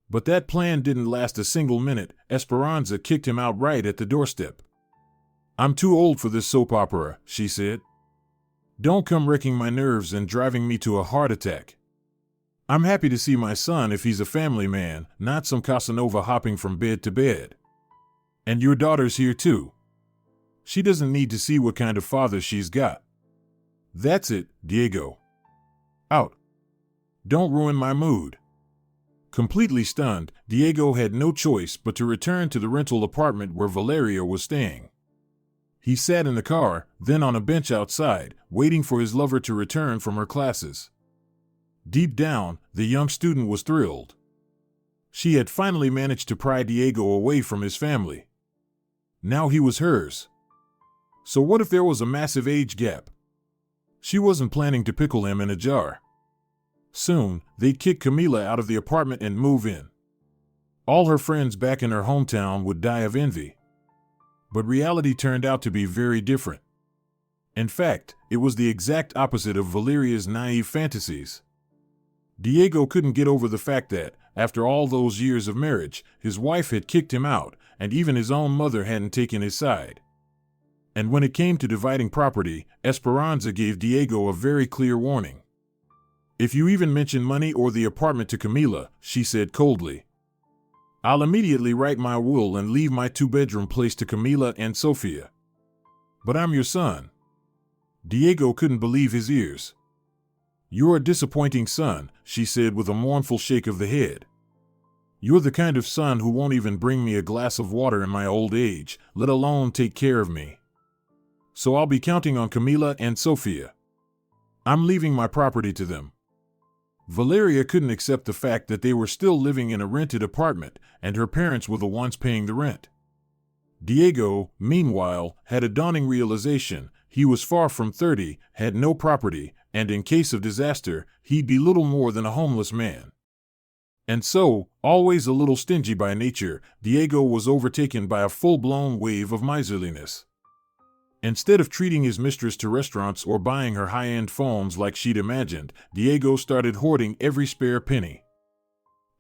But that plan didn't last a single minute. Esperanza kicked him out right at the doorstep. "I'm too old for this soap opera," she said. "Don't come wrecking my nerves and driving me to a heart attack. I'm happy to see my son if he's a family man, not some Casanova hopping from bed to bed. And your daughter's here too. She doesn't need to see what kind of father she's got. That's it, Diego. Out. Don't ruin my mood." Completely stunned, Diego had no choice but to return to the rental apartment where Valeria was staying. He sat in the car, then on a bench outside, waiting for his lover to return from her classes. Deep down, the young student was thrilled. She had finally managed to pry Diego away from his family. Now he was hers. So what if there was a massive age gap? She wasn't planning to pickle him in a jar. Soon, they'd kick Camila out of the apartment and move in. All her friends back in her hometown would die of envy. But reality turned out to be very different. In fact, it was the exact opposite of Valeria's naive fantasies. Diego couldn't get over the fact that, after all those years of marriage, his wife had kicked him out, and even his own mother hadn't taken his side. And when it came to dividing property, Esperanza gave Diego a very clear warning. "If you even mention money or the apartment to Camila," she said coldly, "I'll immediately write my will and leave my 2-bedroom place to Camila and Sofia. But I'm your son." Diego couldn't believe his ears. "You're a disappointing son," she said with a mournful shake of the head. "You're the kind of son who won't even bring me a glass of water in my old age, let alone take care of me. So I'll be counting on Camila and Sofia. I'm leaving my property to them." Valeria couldn't accept the fact that they were still living in a rented apartment, and her parents were the ones paying the rent. Diego, meanwhile, had a dawning realization. He was far from 30, had no property, and in case of disaster, he'd be little more than a homeless man. And so, always a little stingy by nature, Diego was overtaken by a full-blown wave of miserliness. Instead of treating his mistress to restaurants or buying her high-end phones like she'd imagined, Diego started hoarding every spare penny.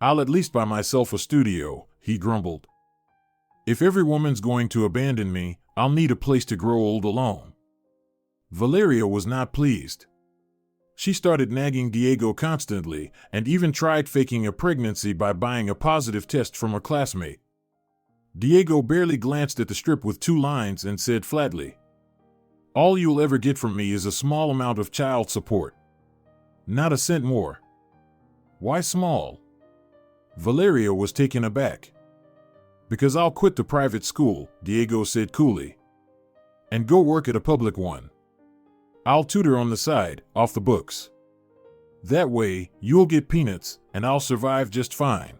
"I'll at least buy myself a studio," he grumbled. "If every woman's going to abandon me, I'll need a place to grow old alone." Valeria was not pleased. She started nagging Diego constantly, and even tried faking a pregnancy by buying a positive test from a classmate. Diego barely glanced at the strip with 2 lines and said flatly, "All you'll ever get from me is a small amount of child support. Not a cent more." "Why small?" Valeria was taken aback. "Because I'll quit the private school," Diego said coolly, "and go work at a public one. I'll tutor on the side, off the books. That way, you'll get peanuts, and I'll survive just fine.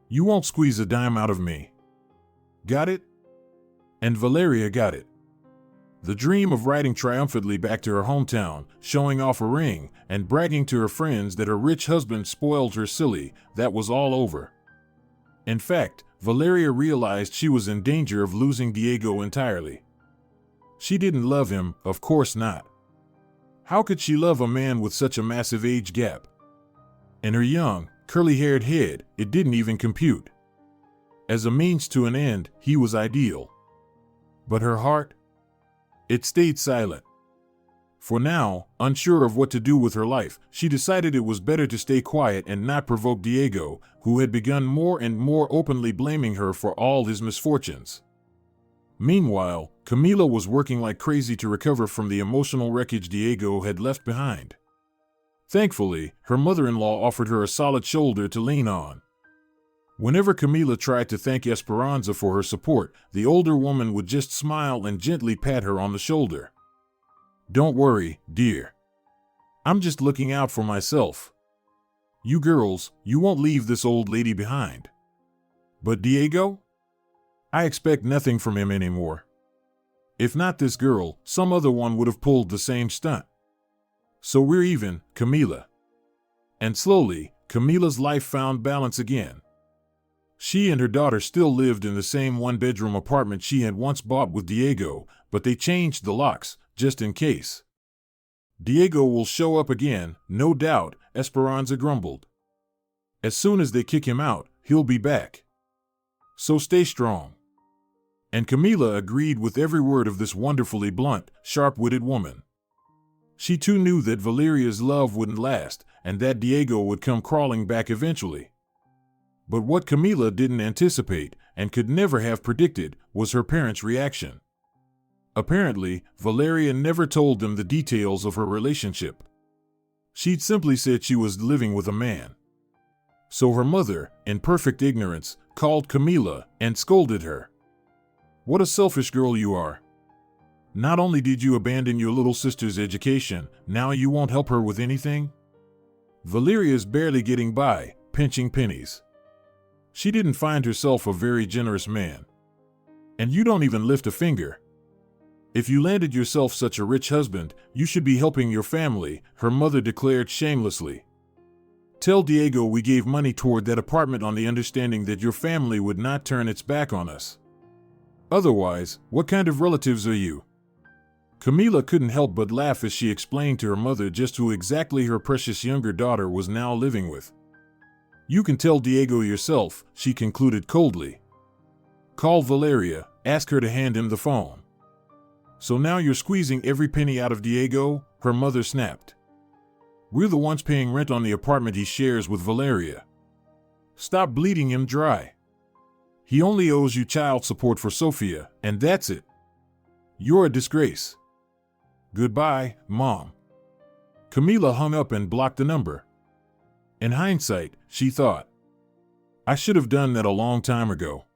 You won't squeeze a dime out of me. Got it?" And Valeria got it. The dream of riding triumphantly back to her hometown, showing off a ring, and bragging to her friends that her rich husband spoiled her silly, that was all over. In fact, Valeria realized she was in danger of losing Diego entirely. She didn't love him, of course not. How could she love a man with such a massive age gap? In her young, curly-haired head, it didn't even compute. As a means to an end, he was ideal. But her heart? It stayed silent. For now, unsure of what to do with her life, she decided it was better to stay quiet and not provoke Diego, who had begun more and more openly blaming her for all his misfortunes. Meanwhile, Camila was working like crazy to recover from the emotional wreckage Diego had left behind. Thankfully, her mother-in-law offered her a solid shoulder to lean on. Whenever Camila tried to thank Esperanza for her support, the older woman would just smile and gently pat her on the shoulder. "Don't worry, dear. I'm just looking out for myself. You girls, you won't leave this old lady behind. But Diego? I expect nothing from him anymore. If not this girl, some other one would have pulled the same stunt. So we're even, Camila." And slowly, Camila's life found balance again. She and her daughter still lived in the same 1-bedroom apartment she had once bought with Diego, but they changed the locks, just in case. Diego will show up again, no doubt, Esperanza grumbled. As soon as they kick him out, he'll be back. So stay strong. And Camila agreed with every word of this wonderfully blunt, sharp-witted woman. She too knew that Valeria's love wouldn't last, and that Diego would come crawling back eventually. But what Camila didn't anticipate, and could never have predicted, was her parents' reaction. Apparently, Valeria never told them the details of her relationship. She'd simply said she was living with a man. So her mother, in perfect ignorance, called Camila and scolded her. What a selfish girl you are. Not only did you abandon your little sister's education, now you won't help her with anything? Valeria's barely getting by, pinching pennies. She didn't find herself a very generous man. And you don't even lift a finger. If you landed yourself such a rich husband, you should be helping your family, her mother declared shamelessly. Tell Diego we gave money toward that apartment on the understanding that your family would not turn its back on us. Otherwise, what kind of relatives are you? Camila couldn't help but laugh as she explained to her mother just who exactly her precious younger daughter was now living with. You can tell Diego yourself, she concluded coldly. Call Valeria, ask her to hand him the phone. So now you're squeezing every penny out of Diego, her mother snapped. We're the ones paying rent on the apartment he shares with Valeria. Stop bleeding him dry. He only owes you child support for Sofia, and that's it. You're a disgrace. Goodbye, Mom. Camila hung up and blocked the number. In hindsight, she thought, I should have done that a long time ago.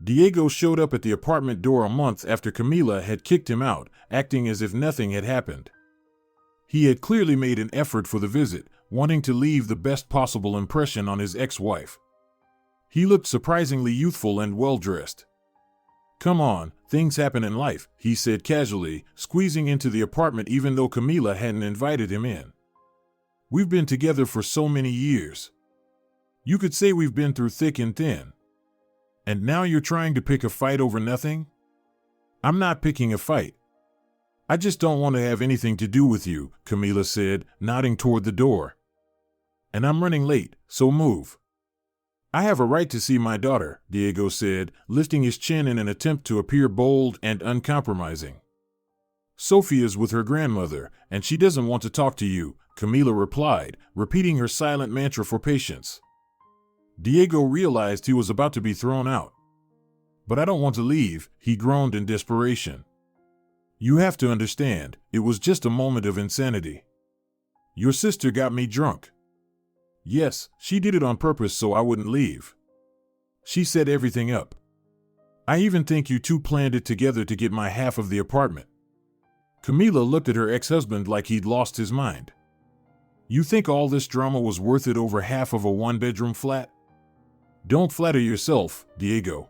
Diego showed up at the apartment door a month after Camila had kicked him out, acting as if nothing had happened. He had clearly made an effort for the visit, wanting to leave the best possible impression on his ex-wife. He looked surprisingly youthful and well-dressed. Come on, things happen in life, he said casually, squeezing into the apartment even though Camila hadn't invited him in. We've been together for so many years. You could say we've been through thick and thin. And now you're trying to pick a fight over nothing? I'm not picking a fight. I just don't want to have anything to do with you, Camila said, nodding toward the door. And I'm running late, so move. I have a right to see my daughter, Diego said, lifting his chin in an attempt to appear bold and uncompromising. Sofia's with her grandmother, and she doesn't want to talk to you, Camila replied, repeating her silent mantra for patience. Diego realized he was about to be thrown out. But I don't want to leave, he groaned in desperation. You have to understand, it was just a moment of insanity. Your sister got me drunk. Yes, she did it on purpose so I wouldn't leave. She set everything up. I even think you two planned it together to get my half of the apartment. Camila looked at her ex-husband like he'd lost his mind. You think all this drama was worth it over half of a one-bedroom flat? Don't flatter yourself, Diego.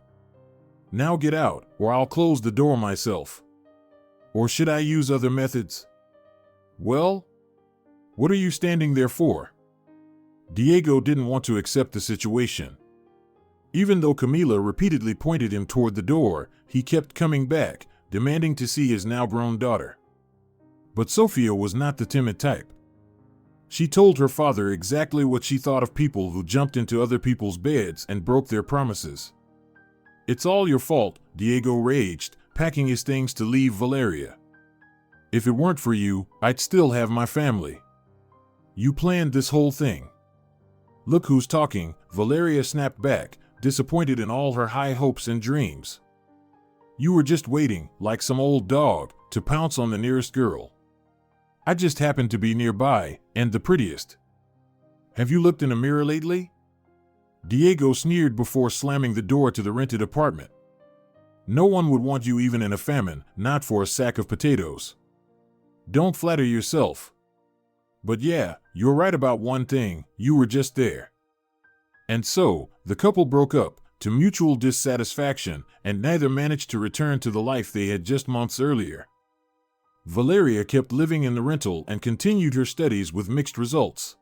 Now get out, or I'll close the door myself. Or should I use other methods? Well, what are you standing there for? Diego didn't want to accept the situation. Even though Camila repeatedly pointed him toward the door, he kept coming back, demanding to see his now-grown daughter. But Sofia was not the timid type. She told her father exactly what she thought of people who jumped into other people's beds and broke their promises. It's all your fault, Diego raged, packing his things to leave Valeria. If it weren't for you, I'd still have my family. You planned this whole thing. Look who's talking, Valeria snapped back, disappointed in all her high hopes and dreams. You were just waiting, like some old dog, to pounce on the nearest girl. I just happened to be nearby, and the prettiest. Have you looked in a mirror lately? Diego sneered before slamming the door to the rented apartment. No one would want you even in a famine, not for a sack of potatoes. Don't flatter yourself. But yeah, you're right about one thing, you were just there. And so, the couple broke up, to mutual dissatisfaction, and neither managed to return to the life they had just months earlier. Valeria kept living in the rental and continued her studies with mixed results.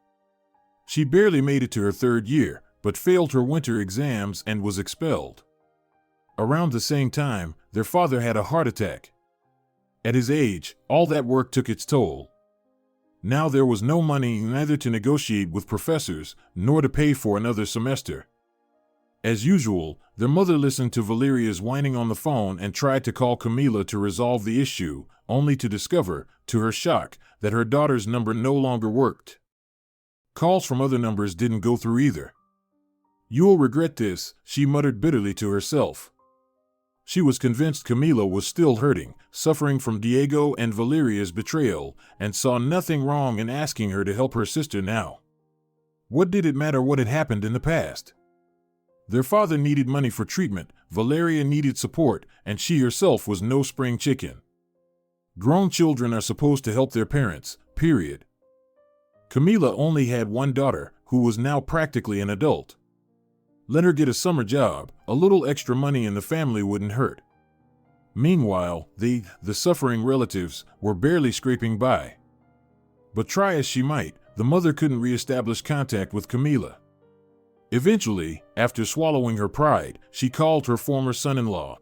She barely made it to her third year, but failed her winter exams and was expelled. Around the same time, their father had a heart attack. At his age, all that work took its toll. Now there was no money neither to negotiate with professors, nor to pay for another semester. As usual, their mother listened to Valeria's whining on the phone and tried to call Camila to resolve the issue, only to discover, to her shock, that her daughter's number no longer worked. Calls from other numbers didn't go through either. "You'll regret this," she muttered bitterly to herself. She was convinced Camila was still hurting, suffering from Diego and Valeria's betrayal, and saw nothing wrong in asking her to help her sister now. What did it matter what had happened in the past? Their father needed money for treatment, Valeria needed support, and she herself was no spring chicken. Grown children are supposed to help their parents, period. Camila only had one daughter, who was now practically an adult. Let her get a summer job, a little extra money in the family wouldn't hurt. Meanwhile, the suffering relatives were barely scraping by. But try as she might, the mother couldn't reestablish contact with Camila. Eventually, after swallowing her pride, she called her former son-in-law.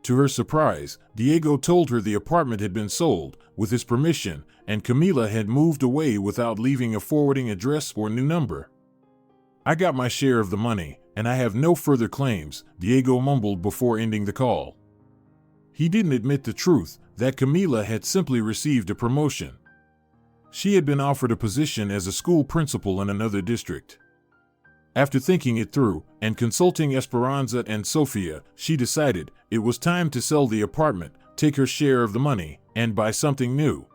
To her surprise, Diego told her the apartment had been sold, with his permission, and Camila had moved away without leaving a forwarding address or new number. "I got my share of the money, and I have no further claims," Diego mumbled before ending the call. He didn't admit the truth, that Camila had simply received a promotion. She had been offered a position as a school principal in another district. After thinking it through, and consulting Esperanza and Sofia, she decided it was time to sell the apartment, take her share of the money, and buy something new.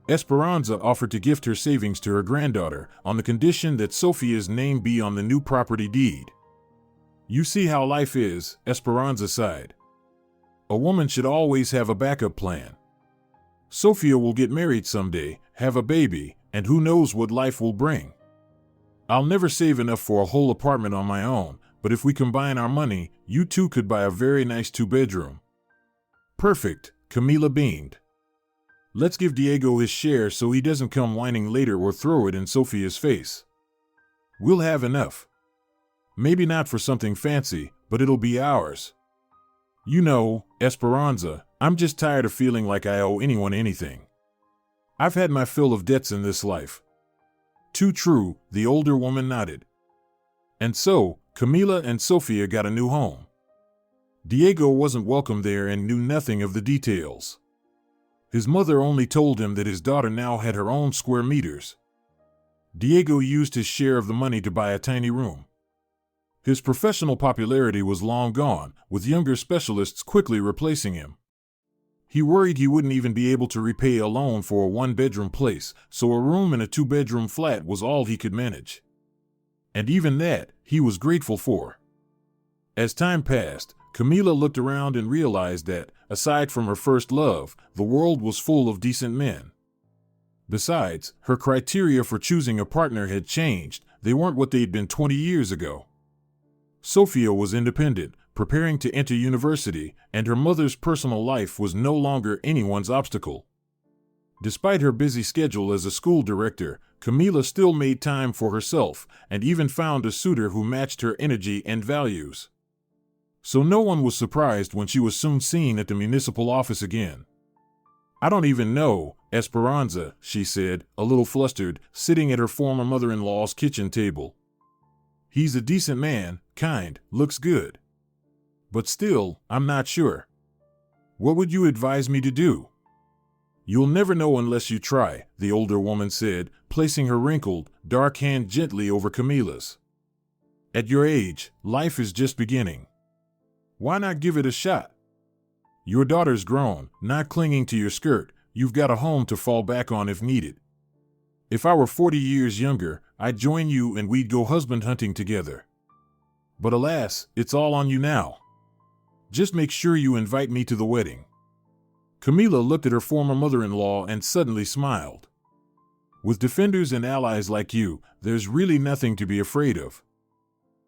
Esperanza offered to gift her savings to her granddaughter, on the condition that Sofia's name be on the new property deed. "You see how life is," Esperanza sighed. "A woman should always have a backup plan. Sofia will get married someday, have a baby, and who knows what life will bring. I'll never save enough for a whole apartment on my own, but if we combine our money, you two could buy a very nice 2-bedroom. "Perfect," Camila beamed. "Let's give Diego his share so he doesn't come whining later or throw it in Sofia's face. We'll have enough. Maybe not for something fancy, but it'll be ours. You know, Esperanza, I'm just tired of feeling like I owe anyone anything. I've had my fill of debts in this life." "Too true," the older woman nodded. And so, Camila and Sofia got a new home. Diego wasn't welcome there and knew nothing of the details. His mother only told him that his daughter now had her own square meters. Diego used his share of the money to buy a tiny room. His professional popularity was long gone, with younger specialists quickly replacing him. He worried he wouldn't even be able to repay a loan for a 1-bedroom place, so a room in a 2-bedroom flat was all he could manage. And even that, he was grateful for. As time passed, Camila looked around and realized that, aside from her first love, the world was full of decent men. Besides, her criteria for choosing a partner had changed. They weren't what they'd been 20 years ago. Sofia was independent, preparing to enter university, and her mother's personal life was no longer anyone's obstacle. Despite her busy schedule as a school director, Camila still made time for herself, and even found a suitor who matched her energy and values. So no one was surprised when she was soon seen at the municipal office again. "I don't even know, Esperanza," she said, a little flustered, sitting at her former mother-in-law's kitchen table. "He's a decent man, kind, looks good. But still, I'm not sure. What would you advise me to do?" "You'll never know unless you try," the older woman said, placing her wrinkled, dark hand gently over Camila's. "At your age, life is just beginning. Why not give it a shot? Your daughter's grown, not clinging to your skirt. You've got a home to fall back on if needed. If I were 40 years younger, I'd join you and we'd go husband hunting together. But alas, it's all on you now. Just make sure you invite me to the wedding." Camila looked at her former mother-in-law and suddenly smiled. "With defenders and allies like you, there's really nothing to be afraid of.